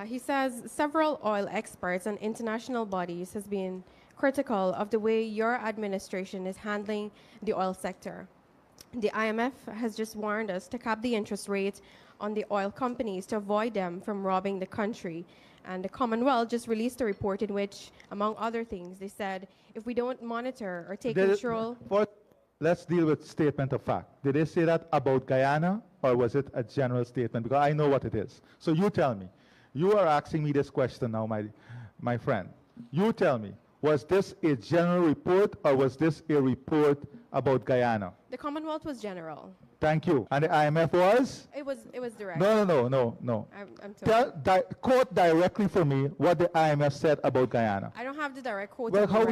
He says several oil experts and international bodies has been critical of the way your administration is handling the oil sector. The IMF has just warned us to cap the interest rate on the oil companies to avoid them from robbing the country. And the Commonwealth just released a report in which, among other things, they said if we don't monitor or take control... Let's deal with statement of fact. Did they say that about Guyana, or was it a general statement? Because I know what it is. So you tell me. You are asking me this question now, my friend. You tell me, was this a general report, or was this a report about Guyana? The Commonwealth was general. Thank you. And the IMF was? It was direct. No. I'm sorry. Quote directly for me what the IMF said about Guyana. I don't have the direct quote. Well, now.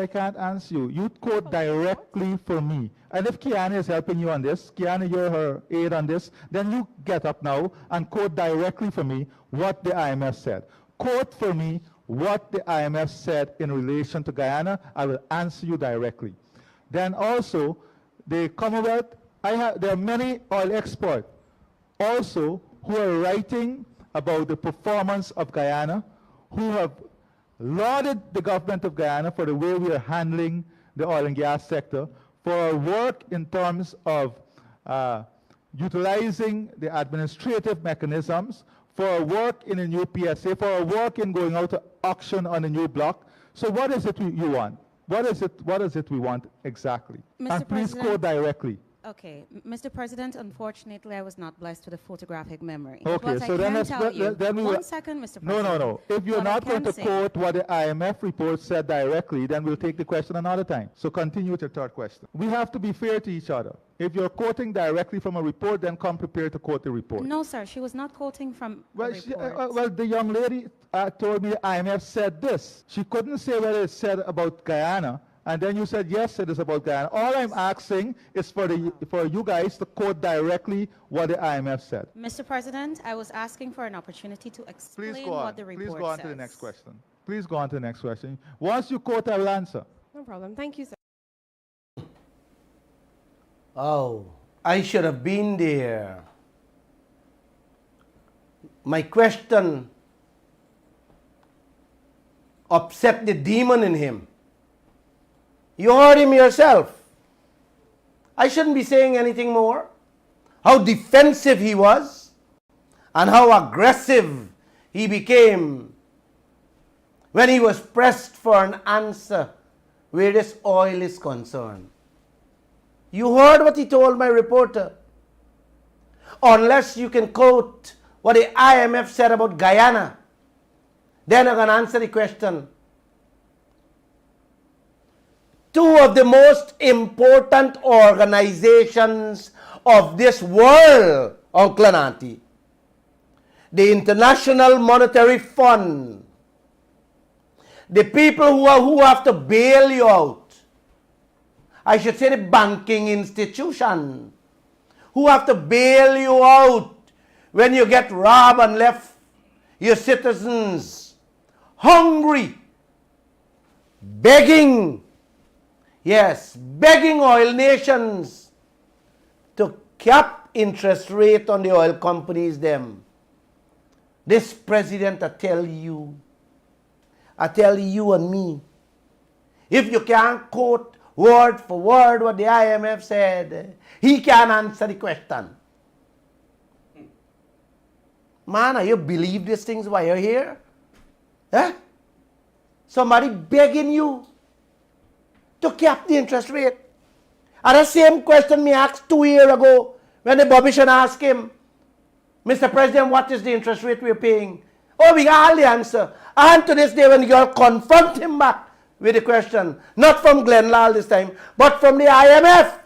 I can't answer you. You quote directly for me. And if Kiana is helping you on this, Kiana, you're her aide on this, then you get up now and quote directly for me what the IMF said. Quote for me what the IMF said in relation to Guyana. I will answer you directly. Then also, the Commonwealth, there are many oil experts also who are writing about the performance of Guyana, who have lauded the government of Guyana for the way we are handling the oil and gas sector, for our work in terms of utilizing the administrative mechanisms, for our work in a new PSA, for our work in going out to auction on a new block. So what is it you want? What is it we want exactly? Mr. And please President, quote directly. Okay, Mr. President, unfortunately, I was not blessed with a photographic memory. Okay, What so I then can let's tell you, then we will. one second, Mr. President. No. If you're What I not going can to say- quote what the IMF report said directly, then we'll take the question another time. So continue with your third question. We have to be fair to each other. If you're quoting directly from a report, then come prepared to quote the report. No, sir, she was not quoting from a report. Well, the young lady told me the IMF said this. She couldn't say whether it said about Guyana, and then you said, yes, it is about Guyana. All I'm asking is for you guys to quote directly what the IMF said. Mr. President, I was asking for an opportunity to explain Please go on. what the report Please go on says. to the next question. Please go on to the next question. Once you quote, I will answer. No problem. Thank you, sir. Oh, I should have been there. My question upset the demon in him. You heard him yourself. I shouldn't be saying anything more. How defensive he was and how aggressive he became when he was pressed for an answer where this oil is concerned. You heard what he told my reporter. Unless you can quote what the IMF said about Guyana, then I can answer the question. Two of the most important organizations of this world, Uncle and Auntie, the International Monetary Fund, the people who have to bail you out, I should say the banking institution, who have to bail you out when you get robbed and left your citizens hungry, begging oil nations to cap interest rate on the oil companies them. This president, I tell you and me, if you can't quote word for word what the IMF said, he can't answer the question. Man, you believe these things while you're here? Huh? Somebody begging you to cap the interest rate. And the same question me asked 2 years ago when the Bobbish asked him, Mr. President, what is the interest rate we're paying? Oh, we got all the answer. And to this day, when the girl confront him back with the question, not from Glenn Lall this time, but from the IMF.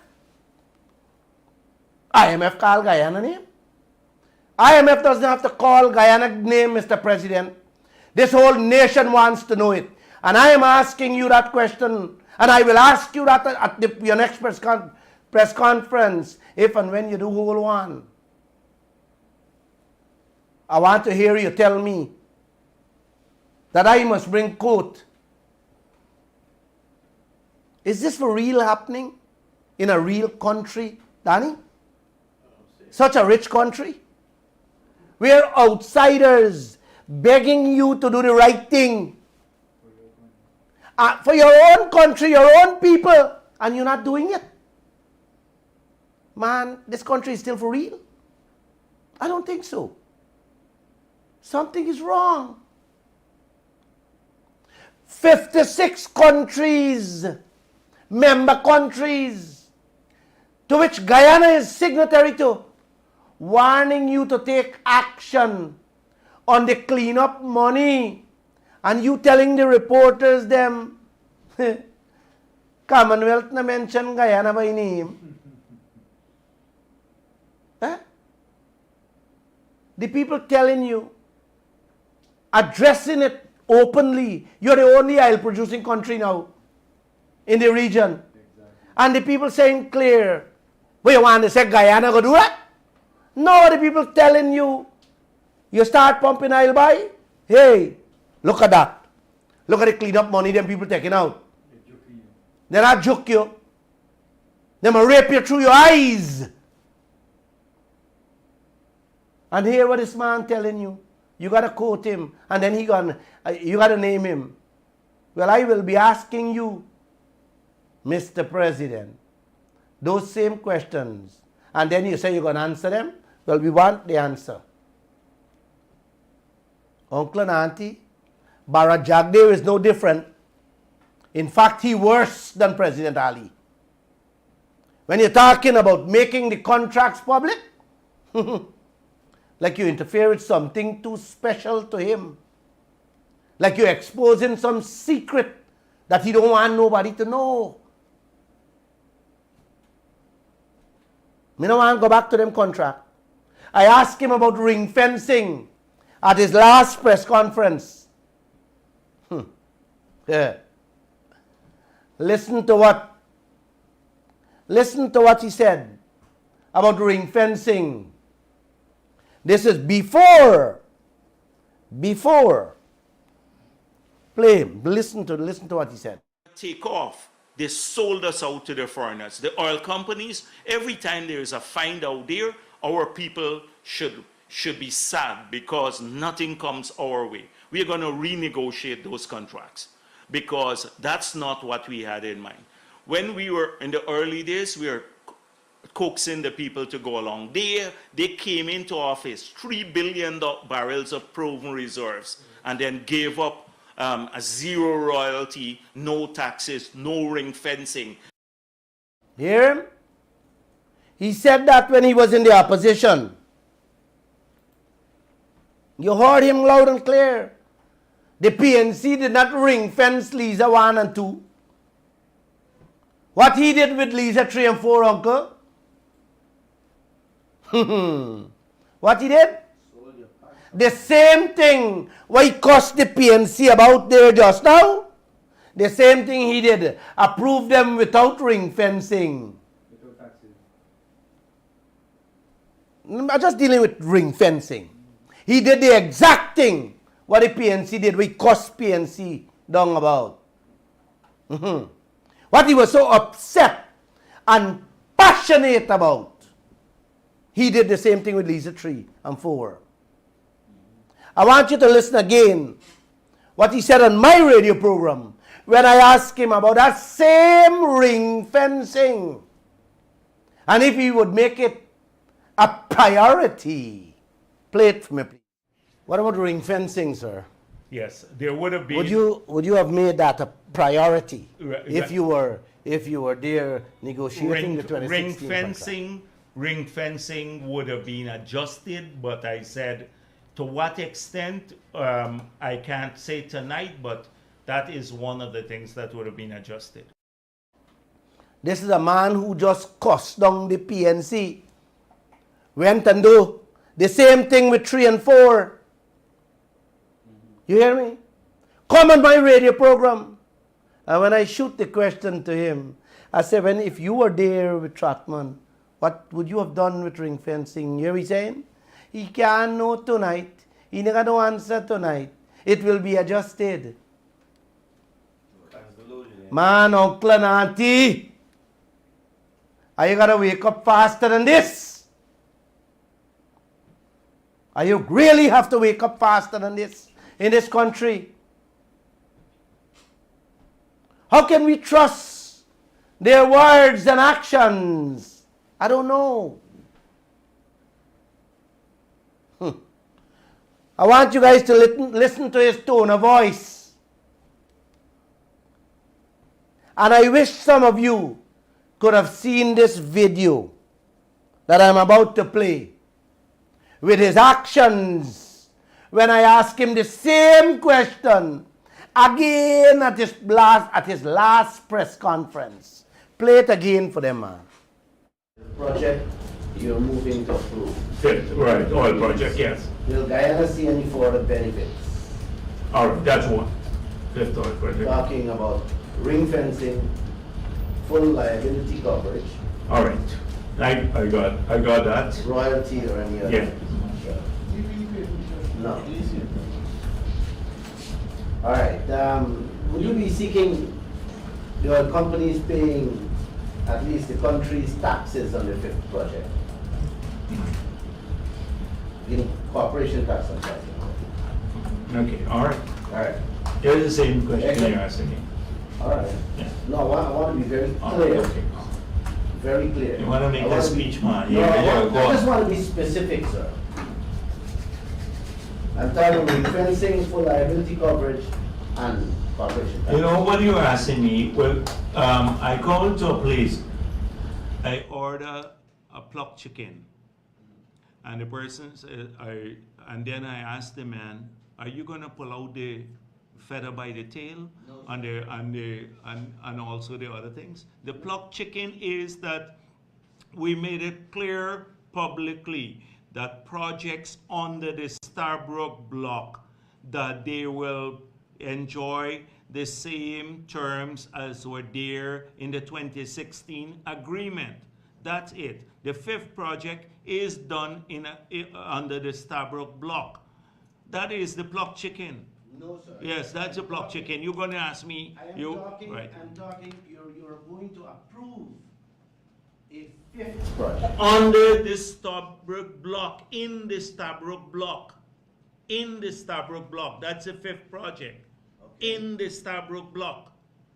IMF call Guyana name. IMF doesn't have to call Guyana name, Mr. President. This whole nation wants to know it. And I am asking you that question, and I will ask you that at your next press conference, if and when you do hold one. I want to hear you tell me that I must bring coat. Is this for real happening in a real country, Danny? Such a rich country? We're outsiders begging you to do the right thing. For your own country, your own people, and you're not doing it. Man, this country is still for real? I don't think so. Something is wrong. 56 countries, member countries, to which Guyana is signatory to, warning you to take action on the cleanup money, and you telling the reporters them, Commonwealth na mention Guyana by name. The people telling you, addressing it openly, you're the only oil producing country now in the region. And the people saying clear, we want to say Guyana go do that? No, the people telling you, you start pumping oil by, hey, look at that. Look at the cleanup money them people taking out. They're not joke you. They're going to rape you through your eyes. And hear what this man telling you. You got to quote him, and then you got to name him. Well, I will be asking you, Mr. President, those same questions. And then you say you're going to answer them. Well, we want the answer. Uncle and Auntie, Barra Jagdev is no different. In fact, he's worse than President Ali. When you're talking about making the contracts public, like you interfere with something too special to him. Like you're exposing some secret that he don't want nobody to know. Me don't want to go back to them contract. I asked him about ring fencing at his last press conference. Yeah. Listen to what he said about ring fencing. This is before. Play him. Listen to what he said. Take off. They sold us out to the foreigners. The oil companies, every time there is a find out there, our people should be sad because nothing comes our way. We are going to renegotiate those contracts because that's not what we had in mind. When we were in the early days, we were coaxing the people to go along. They came into office, 3 billion barrels of proven reserves, and then gave up a zero royalty, no taxes, no ring fencing. Hear him? He said that when he was in the opposition. You heard him loud and clear. The PNC did not ring fence Lisa 1 and 2. What he did with Lisa 3 and 4, uncle? What he did? The same thing what he cost the PNC about there just now. The same thing he did. Approve them without ring fencing. I'm just dealing with ring fencing. He did the exact thing what the PNC did. We cost PNC down about. What he was so upset and passionate about. He did the same thing with Lisa 3 and 4. I want you to listen again what he said on my radio program when I asked him about that same ring fencing and if he would make it a priority. Play it for me, please. What about ring fencing, sir? Yes, there would have been. Would you have made that a priority if you were there negotiating the 2016 Ring fencing would have been adjusted, but I said to what extent I can't say tonight, but That is one of the things that would have been adjusted. This is a man who just cussed down the PNC. Went and do the same thing with 3 and 4. You hear me? Come on my radio program. And when I shoot the question to him, I said, if you were there with Trotman, what would you have done with ring fencing? You hear me saying? He can't know tonight. He never no answer tonight. It will be adjusted. Man, uncle and auntie, are you going to wake up faster than this? Are you really have to wake up faster than this in this country? How can we trust their words and actions? I don't know. I want you guys to listen to his tone of voice. And I wish some of you could have seen this video that I'm about to play with his actions when I asked him the same question again at his last press conference. Play it again for them, man. Project you're moving to approve. Fifth, right, oil project, yes. Will Guyana see any further benefits? All right, that's one. Fifth oil project. Talking about ring fencing, full liability coverage. All right, I got that. Royalty or any other? Yeah. No. All right. Will you be seeking the oil companies paying at least the country's taxes on the 5th project? In corporation tax on that. Okay, all right. All right. Here's the same question Okay. you're asking me. All right. Yeah. No, I want to be very Oh, clear. okay. Very clear. You want to make I a wanna speech, man? No, Yeah, go I just on. want to be specific, sir. I'm talking about fencing, full liability coverage, and corporation tax. You know what you're asking me? Well, I go into a place, I order a plucked chicken, and the person said, and then I ask the man, "Are you gonna pull out the feather by the tail, and also the other things?" The plucked chicken is that we made it clear publicly that projects under the Starbrook block, that they will enjoy the same terms as were there in the 2016 agreement. That's it. The 5th project is done under the Starbrook block. That is the plucked chicken. No, sir. Yes, that's a plucked chicken. You're going to ask me. I'm you're talking, you're going to approve a 5th project. under the Starbrook block, in the Starbrook block. In the Starbrook block. That's the 5th project. Okay. In the Starbrook block.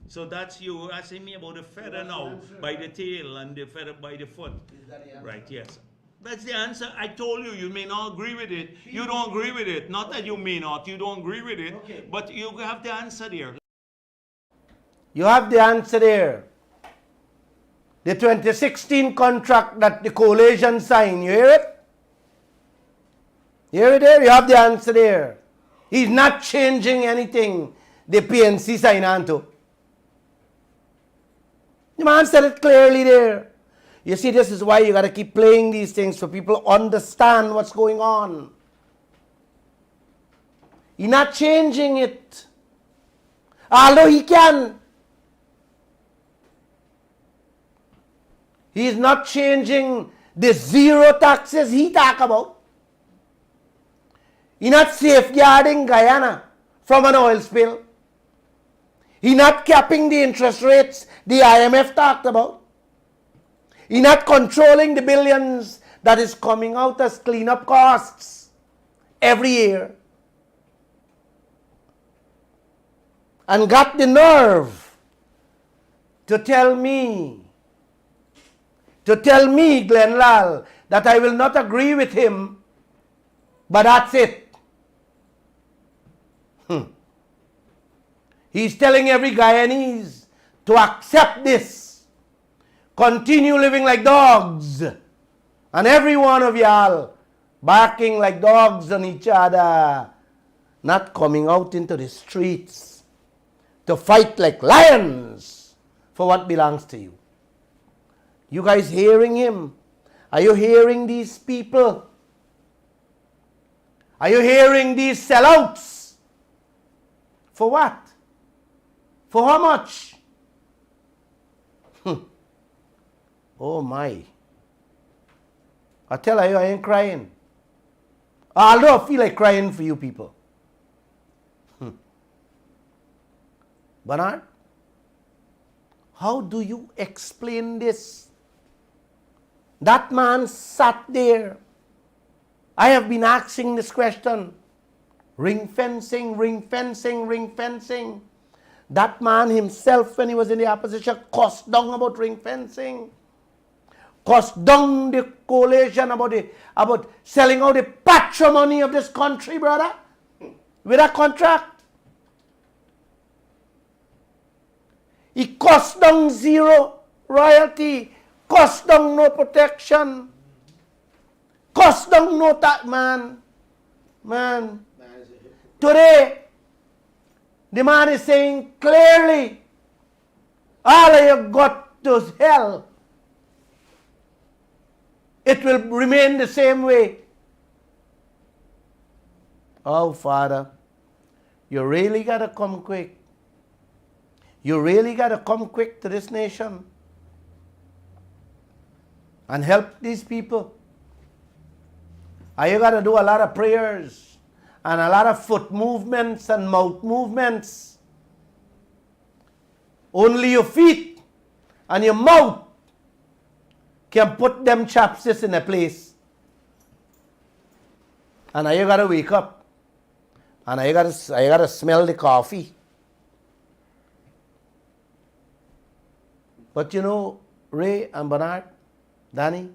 So that's you asking me about the feather now, by the tail and the feather by the foot. Is that the answer? Right, yes. That's the answer. I told you, you may not agree with it. You don't agree with it. Not that you may not, you don't agree with it. Okay. But you have the answer there. You have the answer there. The 2016 contract that the coalition signed, you hear it? You hear it there? You have the answer there. He's not changing anything the PNC signed on to. The man said it clearly there. You see, this is why you got to keep playing these things so people understand what's going on. He's not changing it. Although he can. He is not changing the zero taxes he talk about. He's not safeguarding Guyana from an oil spill. He's not capping the interest rates the IMF talked about. He's not controlling the billions that is coming out as cleanup costs every year. And got the nerve to tell me, Glenn Lall, that I will not agree with him, but that's it. He's telling every Guyanese to accept this. Continue living like dogs. And every one of y'all barking like dogs on each other. Not coming out into the streets to fight like lions for what belongs to you. You guys hearing him? Are you hearing these people? Are you hearing these sellouts? For what? For how much? Oh my. I tell you, I ain't crying. Although I feel like crying for you people. Bernard, how do you explain this? That man sat there. I have been asking this question. Ring fencing, ring fencing, ring fencing. That man himself, when he was in the opposition, cussed down about ring fencing. Cussed down the coalition about selling out the patrimony of this country, brother, with a contract. He cussed down zero royalty, cussed down no protection, cussed down no tax, man. Today, the man is saying clearly, all of you got to hell. It will remain the same way. Oh, Father, you really got to come quick. You really got to come quick to this nation and help these people. And you got to do a lot of prayers and a lot of foot movements and mouth movements. Only your feet and your mouth can put them chopsticks in a place. And now you got to wake up. And now you got to smell the coffee. But you know, Ray and Bernard, Danny,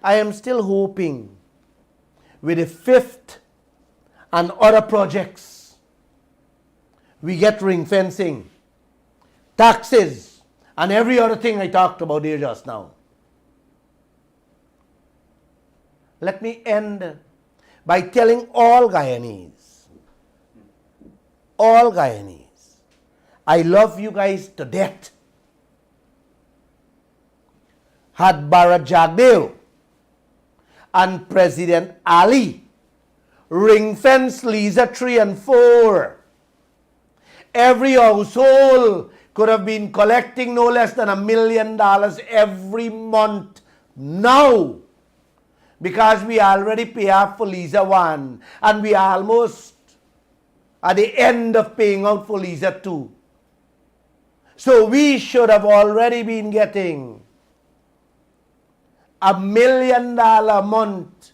I am still hoping with the fifth and other projects, we get ring fencing, taxes, and every other thing I talked about here just now. Let me end by telling all Guyanese, I love you guys to death. Had Barra Jagdeo and President Ali ring fence Lisa 3 and 4, every household could have been collecting no less than $1 million every month now, because we already pay off for Lisa 1 and we are almost at the end of paying out for Lisa 2. So we should have already been getting $1 million a month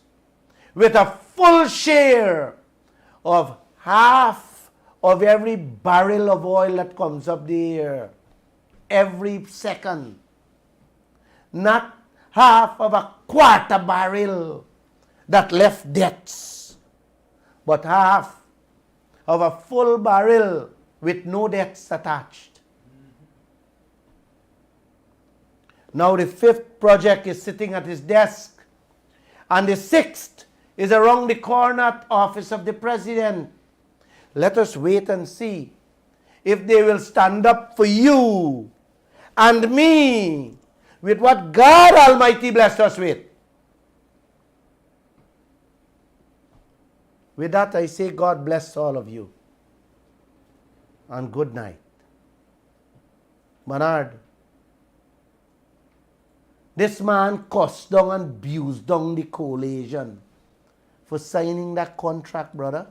with a full share of half of every barrel of oil that comes up there every second. Not half of a quarter barrel that left debts, but half of a full barrel with no debts attached. Now the fifth project is sitting at his desk, and the sixth is around the corner at office of the president. Let us wait and see if they will stand up for you and me with what God Almighty blessed us with. With that, I say God bless all of you and good night. Bernard, this man cussed down and abused down the coalition for signing that contract, brother.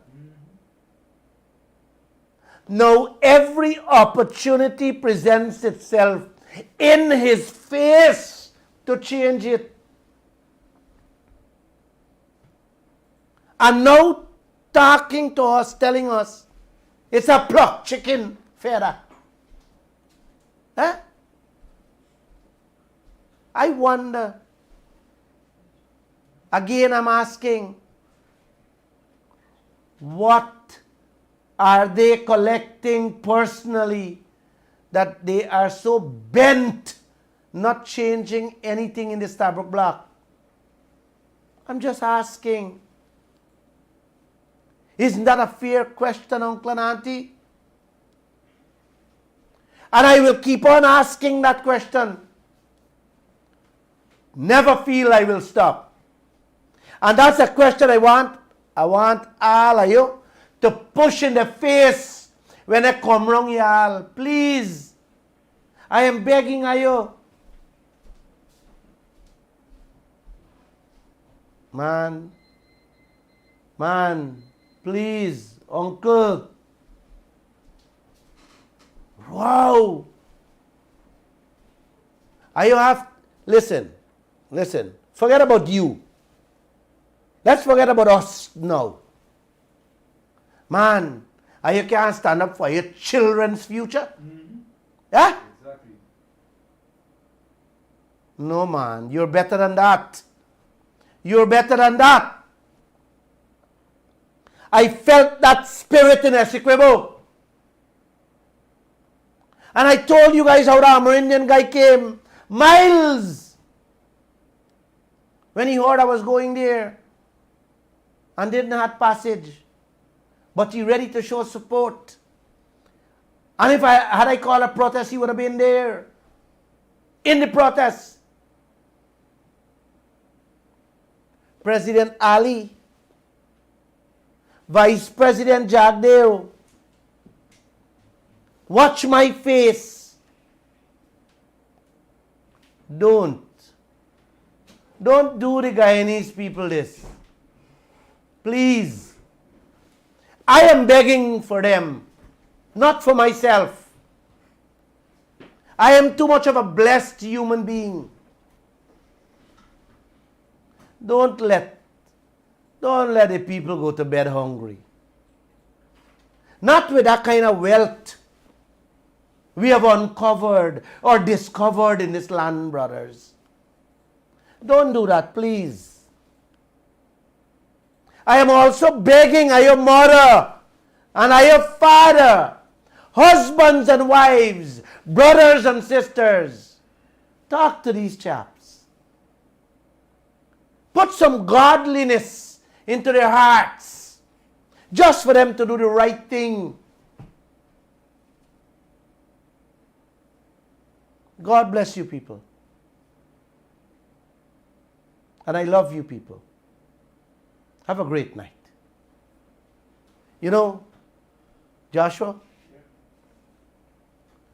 Now every opportunity presents itself in his face to change it. And now talking to us, telling us it's a plucked chicken feather. Huh? I wonder, again I'm asking, what are they collecting personally that they are so bent not changing anything in the Stabrook block? I'm just asking. Isn't that a fair question, Uncle and Auntie? And I will keep on asking that question. Never feel I will stop. And that's a question I want all of you to push in the face when I come wrong, y'all. Please. I am begging of you. Man, please, uncle. Wow. Listen, forget about you. Let's forget about us now. Man, you can't stand up for your children's future? Yeah? Exactly. No, man, you're better than that. You're better than that. I felt that spirit in Essequibo. And I told you guys how the Amerindian guy came miles when he heard I was going there and didn't have passage. But he ready to show support. And if I called a protest, he would have been there in the protest. President Ali, Vice President Jagdeo, watch my face. Don't do the Guyanese people this. Please. I am begging for them, not for myself. I am too much of a blessed human being. Don't let the people go to bed hungry. Not with that kind of wealth we have uncovered or discovered in this land, brothers. Don't do that, please. I am also begging of your mother and of your father, husbands and wives, brothers and sisters. Talk to these chaps. Put some godliness into their hearts just for them to do the right thing. God bless you people. And I love you people. Have a great night. You know, Joshua,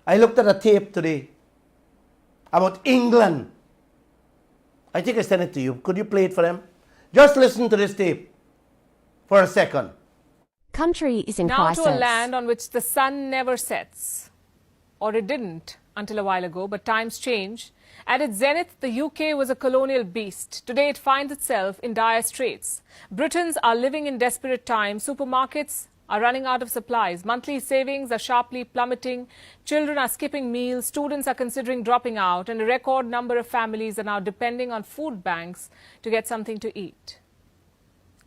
I looked at a tape today about England. I think I sent it to you. Could you play it for them? Just listen to this tape for a second. Country is in now crisis. To a land on which the sun never sets. Or it didn't until a while ago, but times change. At its zenith, the UK was a colonial beast. Today it finds itself in dire straits. Britons are living in desperate times. Supermarkets are running out of supplies. Monthly savings are sharply plummeting. Children are skipping meals. Students are considering dropping out. And a record number of families are now depending on food banks to get something to eat.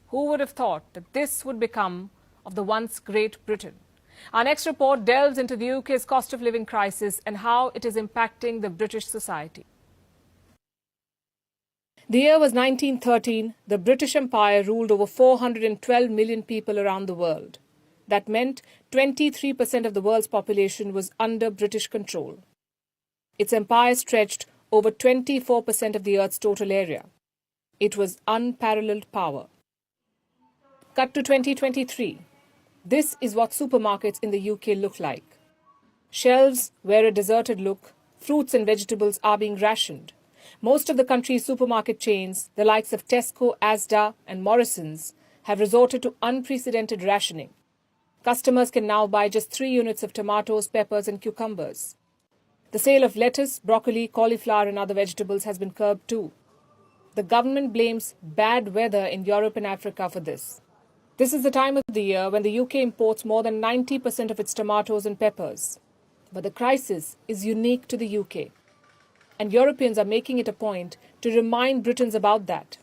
Who would have thought that this would become of the once great Britain? Our next report delves into the UK's cost of living crisis and how it is impacting the British society. The year was 1913. The British Empire ruled over 412 million people around the world. That meant 23% of the world's population was under British control. Its empire stretched over 24% of the Earth's total area. It was unparalleled power. Cut to 2023. This is what supermarkets in the UK look like. Shelves wear a deserted look. Fruits and vegetables are being rationed. Most of the country's supermarket chains, the likes of Tesco, Asda and Morrisons, have resorted to unprecedented rationing. Customers can now buy just 3 units of tomatoes, peppers and cucumbers. The sale of lettuce, broccoli, cauliflower and other vegetables has been curbed too. The government blames bad weather in Europe and Africa for this. This is the time of the year when the UK imports more than 90% of its tomatoes and peppers. But the crisis is unique to the UK. And Europeans are making it a point to remind Britons about that.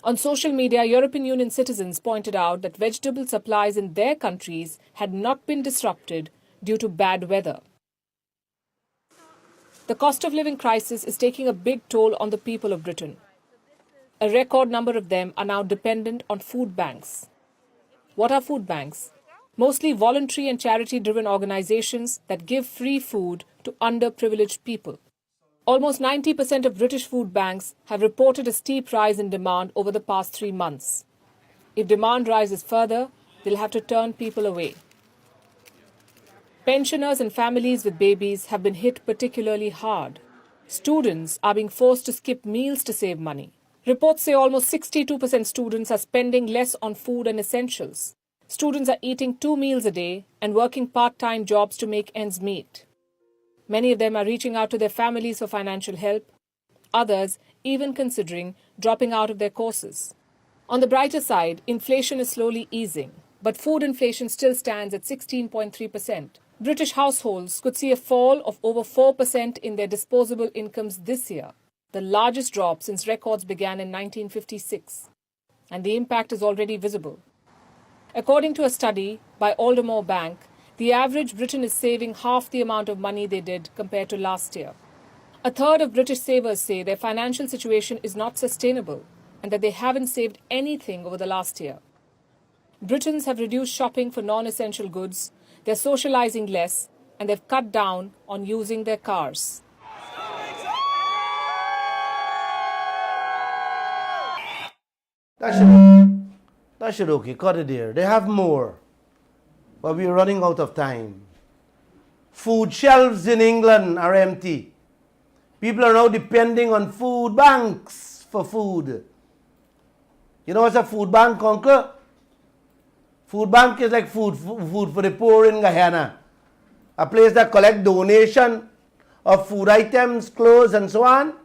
On social media, European Union citizens pointed out that vegetable supplies in their countries had not been disrupted due to bad weather. The cost of living crisis is taking a big toll on the people of Britain. A record number of them are now dependent on food banks. What are food banks? mostly voluntary and charity-driven organizations that give free food to underprivileged people. Almost 90% of British food banks have reported a steep rise in demand over the past 3 months. If demand rises further, they'll have to turn people away. Pensioners and families with babies have been hit particularly hard. Students are being forced to skip meals to save money. Reports say almost 62% students are spending less on food and essentials. Students are eating 2 meals a day and working part-time jobs to make ends meet. Many of them are reaching out to their families for financial help, others even considering dropping out of their courses. On the brighter side, inflation is slowly easing, but food inflation still stands at 16.3%. British households could see a fall of over 4% in their disposable incomes this year, the largest drop since records began in 1956. And the impact is already visible. According to a study by Aldermore Bank, the average Briton is saving half the amount of money they did compared to last year. A third of British savers say their financial situation is not sustainable and that they haven't saved anything over the last year. Britons have reduced shopping for non-essential goods, they're socializing less, and they've cut down on using their cars. That should okay, cut it there. They have more, but we're running out of time. Food shelves in England are empty. People are now depending on food banks for food. You know what's a food bank, Uncle? Food bank is like food for the poor in Guyana. A place that collects donation of food items, clothes, and so on.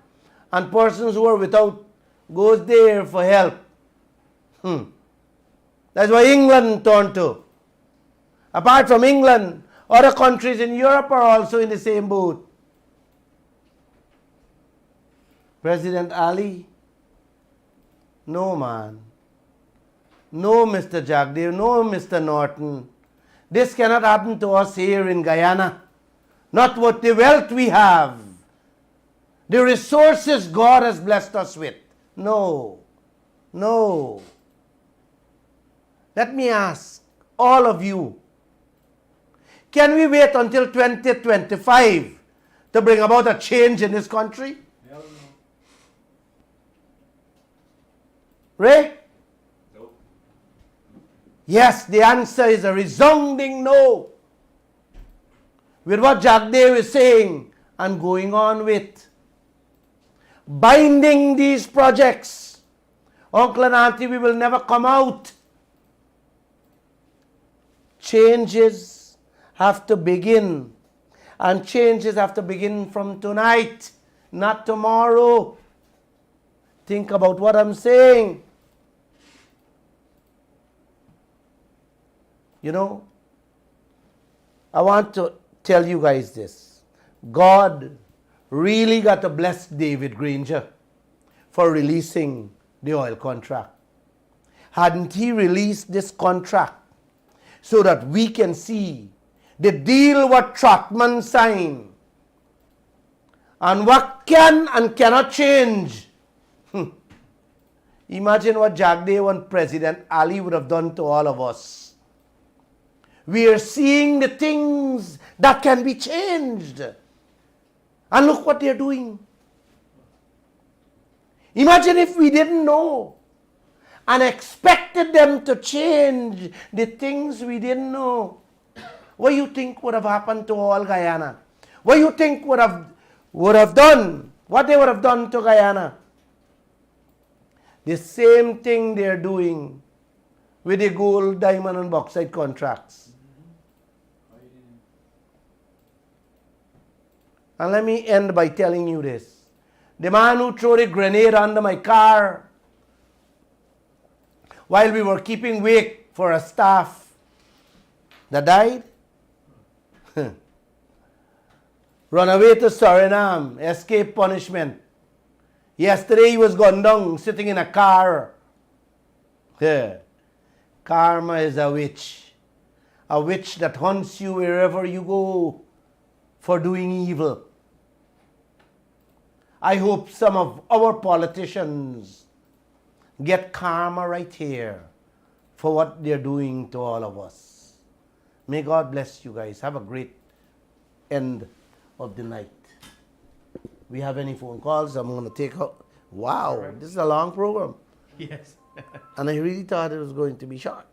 And persons who are without goes there for help. That's why England turned to. Apart from England, other countries in Europe are also in the same boat. President Ali? No, man. No, Mr. Jagdev. No, Mr. Norton. This cannot happen to us here in Guyana. Not with the wealth we have. The resources God has blessed us with. No. No. Let me ask all of you, can we wait until 2025 to bring about a change in this country? Hell no. Ray? Nope. Yes, the answer is a resounding no. With what Jagdev is saying and going on with. Binding these projects. Uncle and Auntie, we will never come out. Changes have to begin. And changes have to begin from tonight, not tomorrow. Think about what I'm saying. You know, I want to tell you guys this. God really got to bless David Granger for releasing the oil contract. Hadn't he released this contract so that we can see the deal what Trotman signed and what can and cannot change? Imagine what Jagdev and President Ali would have done to all of us. We are seeing the things that can be changed. And look what they're doing. Imagine if we didn't know and expected them to change the things we didn't know. What do you think would have happened to all Guyana? What do you think would have done? What they would have done to Guyana? The same thing they're doing with the gold, diamond, and bauxite contracts. And let me end by telling you this. The man who threw the grenade under my car while we were keeping wake for a staff that died, run away to Suriname, escape punishment. Yesterday he was gunned down, sitting in a car. Karma is a witch that haunts you wherever you go for doing evil. I hope some of our politicians get karma right here for what they're doing to all of us. May God bless you guys. Have a great end of the night. We have any phone calls? I'm going to take out. Wow, Right. this is a long program. Yes. And I really thought it was going to be short.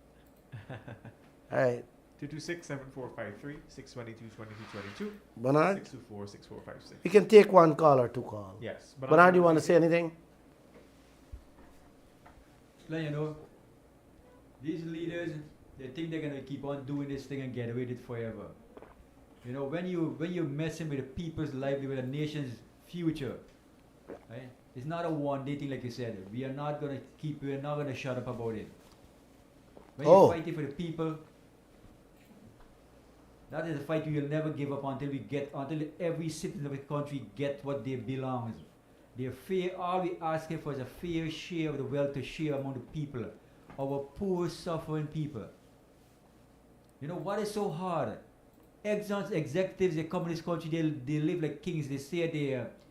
All right. 226-7453, 622-2222, Bernard, 624-6456. we can take one call or two calls. Yes. Bernard, you want to say anything? Like, you know, these leaders, they think they're gonna keep on doing this thing and get away with it forever. You know, when you're messing with the people's livelihood, with the nation's future, right? It's not a one-day thing, like you said. We are not gonna shut up about it. When you're fighting for the people, that is a fight we will never give up until every citizen of the country get what they belongs. All we asking for is a fair share of the wealth to share among the people, our poor, suffering people. You know what is so hard? Executives, they come in this country, they live like kings. They stay at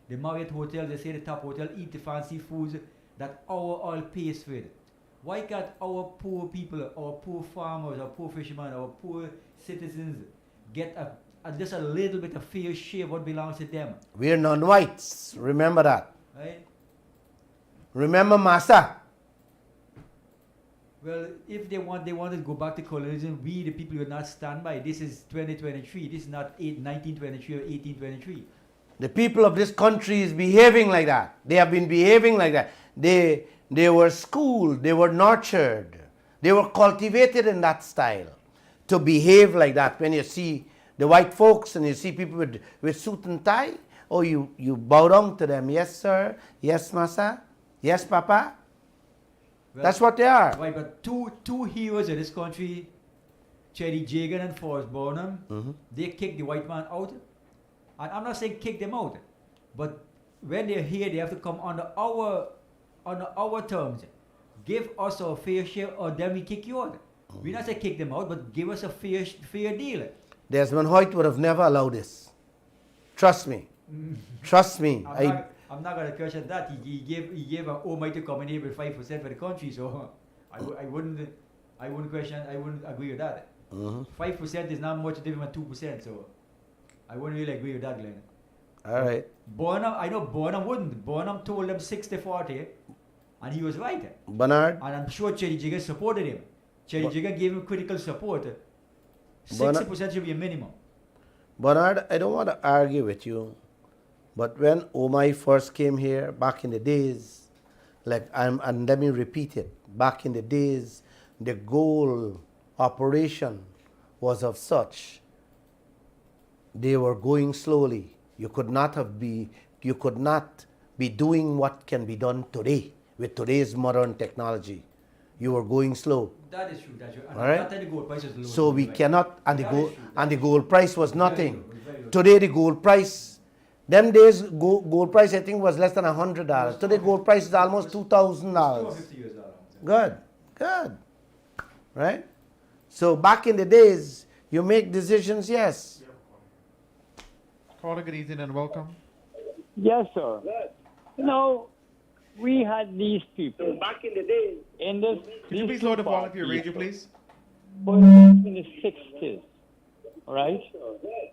the Marriott hotels, they stay at the top hotel, eat the fancy foods that our oil pays for it. Why can't our poor people, our poor farmers, our poor fishermen, our poor citizens get just a little bit of fair share of what belongs to them? We're non-whites. Remember that. Right? Remember Massa. Well, if they want to go back to colonialism, we the people will not stand by. This is 2023. This is not 1923 or 1823. The people of this country is behaving like that. They have been behaving like that. They were schooled, they were nurtured, they were cultivated in that style to behave like that. When you see the white folks and you see people with suit and tie, oh, you bow down to them. Yes, sir. Yes, massa. Yes, papa. Well, that's what they are. Right, but two heroes in this country, Chetty Jagan and Forrest Burnham, they kicked the white man out. And I'm not saying kick them out, but when they're here, they have to come under our terms. Give us a fair share, or then we kick you out. We not say kick them out, but give us a fair deal. Desmond Hoyt would have never allowed this. Trust me. Trust me. I'm not going to question that. He gave an Almighty to come in here with 5% for the country, so I wouldn't agree with that. 5% is not much different than 2%, so I wouldn't really agree with that, Glenn. All right. I know Burnham wouldn't. Burnham told them 60-40, and he was right. Bernard. And I'm sure Chetty Jagan supported him. Chetty Jagan gave him critical support. 60% should be a minimum. Bernard, I don't want to argue with you, but when Omai first came here back in the days, and let me repeat it, back in the days, the goal operation was of such. They were going slowly. You could not be doing what can be done today with today's modern technology. You were going slow. That is true. That's true. And all right? that time the gold price was low. So we right? cannot, and the gold price was nothing. Very low. Today the gold price, them days gold price I think was less than $100. Today gold price is almost $2,000. Good. Right? So back in the days, you make decisions, yes. Caller, good evening and welcome. Yes, sir. Now, we had these people back in the day. Could you please lower the volume of your radio, please? In the 60s, right?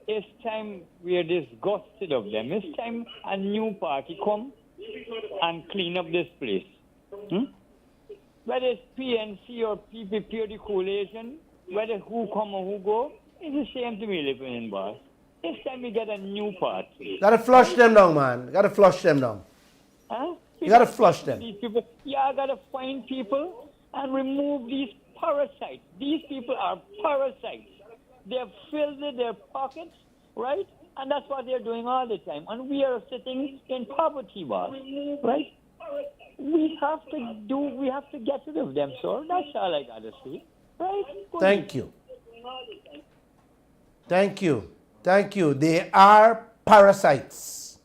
It's time we are disgusted of them. It's time a new party come and clean up this place. Whether it's PNC or PPP or the coalition, whether who come or who go, it's the same to me living in boss. It's time we get a new party. Gotta flush them down, man. Gotta flush them down. Huh? You gotta flush them. These people, I gotta find people and remove these parasites. These people are parasites. They've filled their pockets, right? And that's what they're doing all the time. And we are sitting in poverty, boss, right? We have to get rid of them, sir. That's all I gotta say, right? Thank you. They are parasites.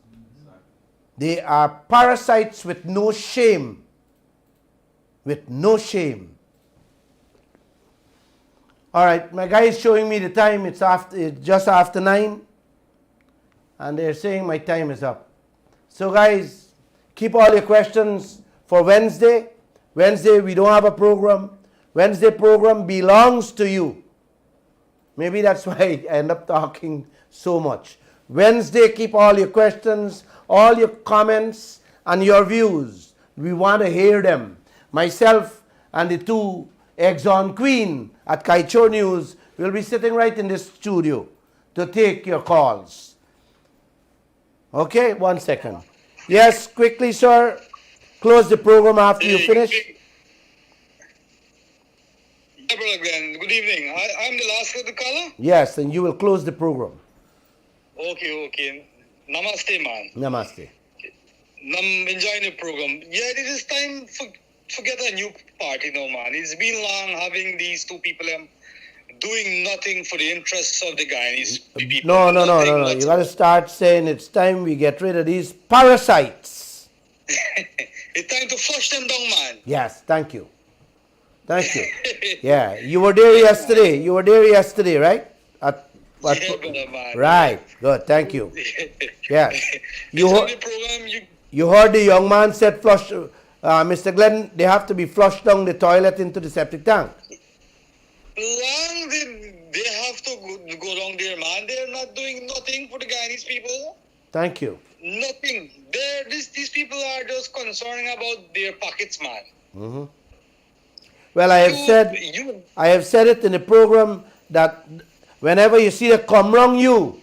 They are parasites with no shame. All right, my guy is showing me the time. It's just after 9. And they're saying my time is up. So guys, keep all your questions for Wednesday. Wednesday we don't have a program. Wednesday program belongs to you. Maybe that's why I end up talking so much. Wednesday, keep all your questions, all your comments, and your views. We want to hear them. Myself and the two Exxon Queen at Kaieteur News will be sitting right in this studio to take your calls. Okay, 1 second. Yes, quickly, sir. Close the program after you finish. Yeah, Brother Glenn. Good evening. I'm the last of the caller? Yes, and you will close the program. Okay. Namaste, man. Namaste. I'm enjoying the program. Yeah, it is time to get a new party now, man. It's been long having these two people doing nothing for the interests of the Guyanese people. No. You got to start saying it's time we get rid of these parasites. It's time to flush them down, man. Yes, thank you. Yeah, you were there yesterday. Right? Yeah, brother, man. Right. Good. Thank you. Yes. You heard the young man said flush, Mr. Glenn, they have to be flushed down the toilet into the septic tank. Long they have to go down there, man. They're not doing nothing for the Guyanese people. Thank you. Nothing. These people are just concerned about their pockets, man. Mm-hmm. Well, I have said it in the program that whenever you see them come round you,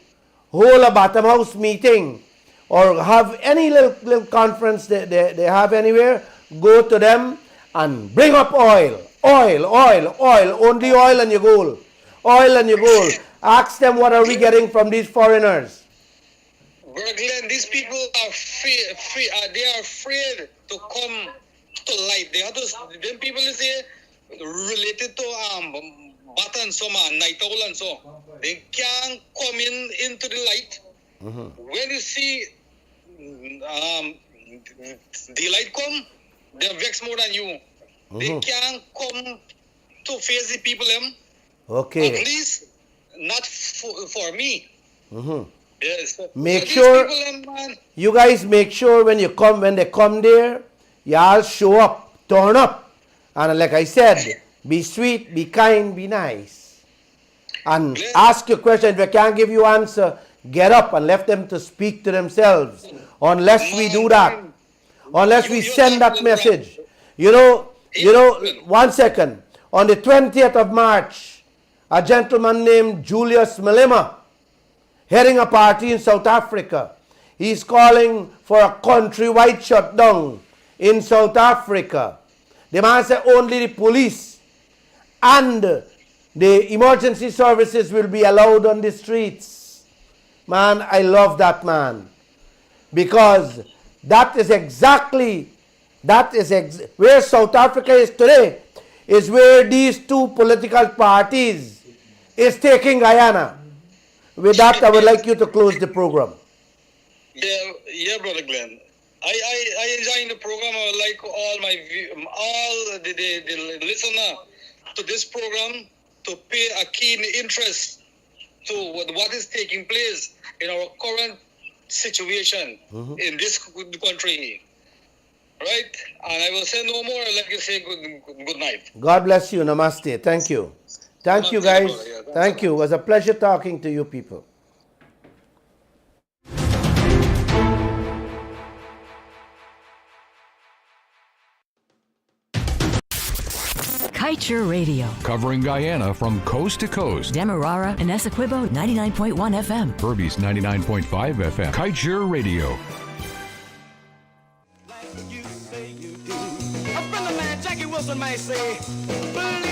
hold a bottom house meeting or have any little conference they have anywhere, go to them and bring up oil, only oil and your gold. Ask them what are we getting from these foreigners. Brother Glenn, these people are they are afraid to come to light. They have to, them people say related to bat and so man, night owl and so. They can't come into the light. Mm-hmm. When you see the light come, they're vexed more than you. Mm-hmm. They can't come to face the people them. Okay. At least not for me. Mm-hmm. Yes. Make sure you guys make sure when they come there, you all show up, turn up, and like I said, be sweet, be kind, be nice, and ask your question. If I can't give you answer, get up and let them to speak to themselves. Unless we do that, unless we send that message, you know. 1 second. On the 20th of March, a gentleman named Julius Malema, heading a party in South Africa, he's calling for a countrywide shutdown in South Africa. The man said only the police and the emergency services will be allowed on the streets. Man, I love that man. Because that is exactly, where South Africa is today, is where these two political parties is taking Guyana. With that, I would like you to close the program. Yeah, Brother Glenn. I enjoy the program. I would like all the listener to this program to pay a keen interest to what is taking place in our current situation in this country. Right? And I will say no more. I'd like to say good night. God bless you. Namaste. Thank you. Thank you, guys. Thank you. It was a pleasure talking to you people. Kaieteur Radio. Covering Guyana from coast to coast. Demerara and Essequibo 99.1 FM. Berbice 99.5 FM. Kaieteur Radio. A friend of mine, Jackie Wilson, might say, believe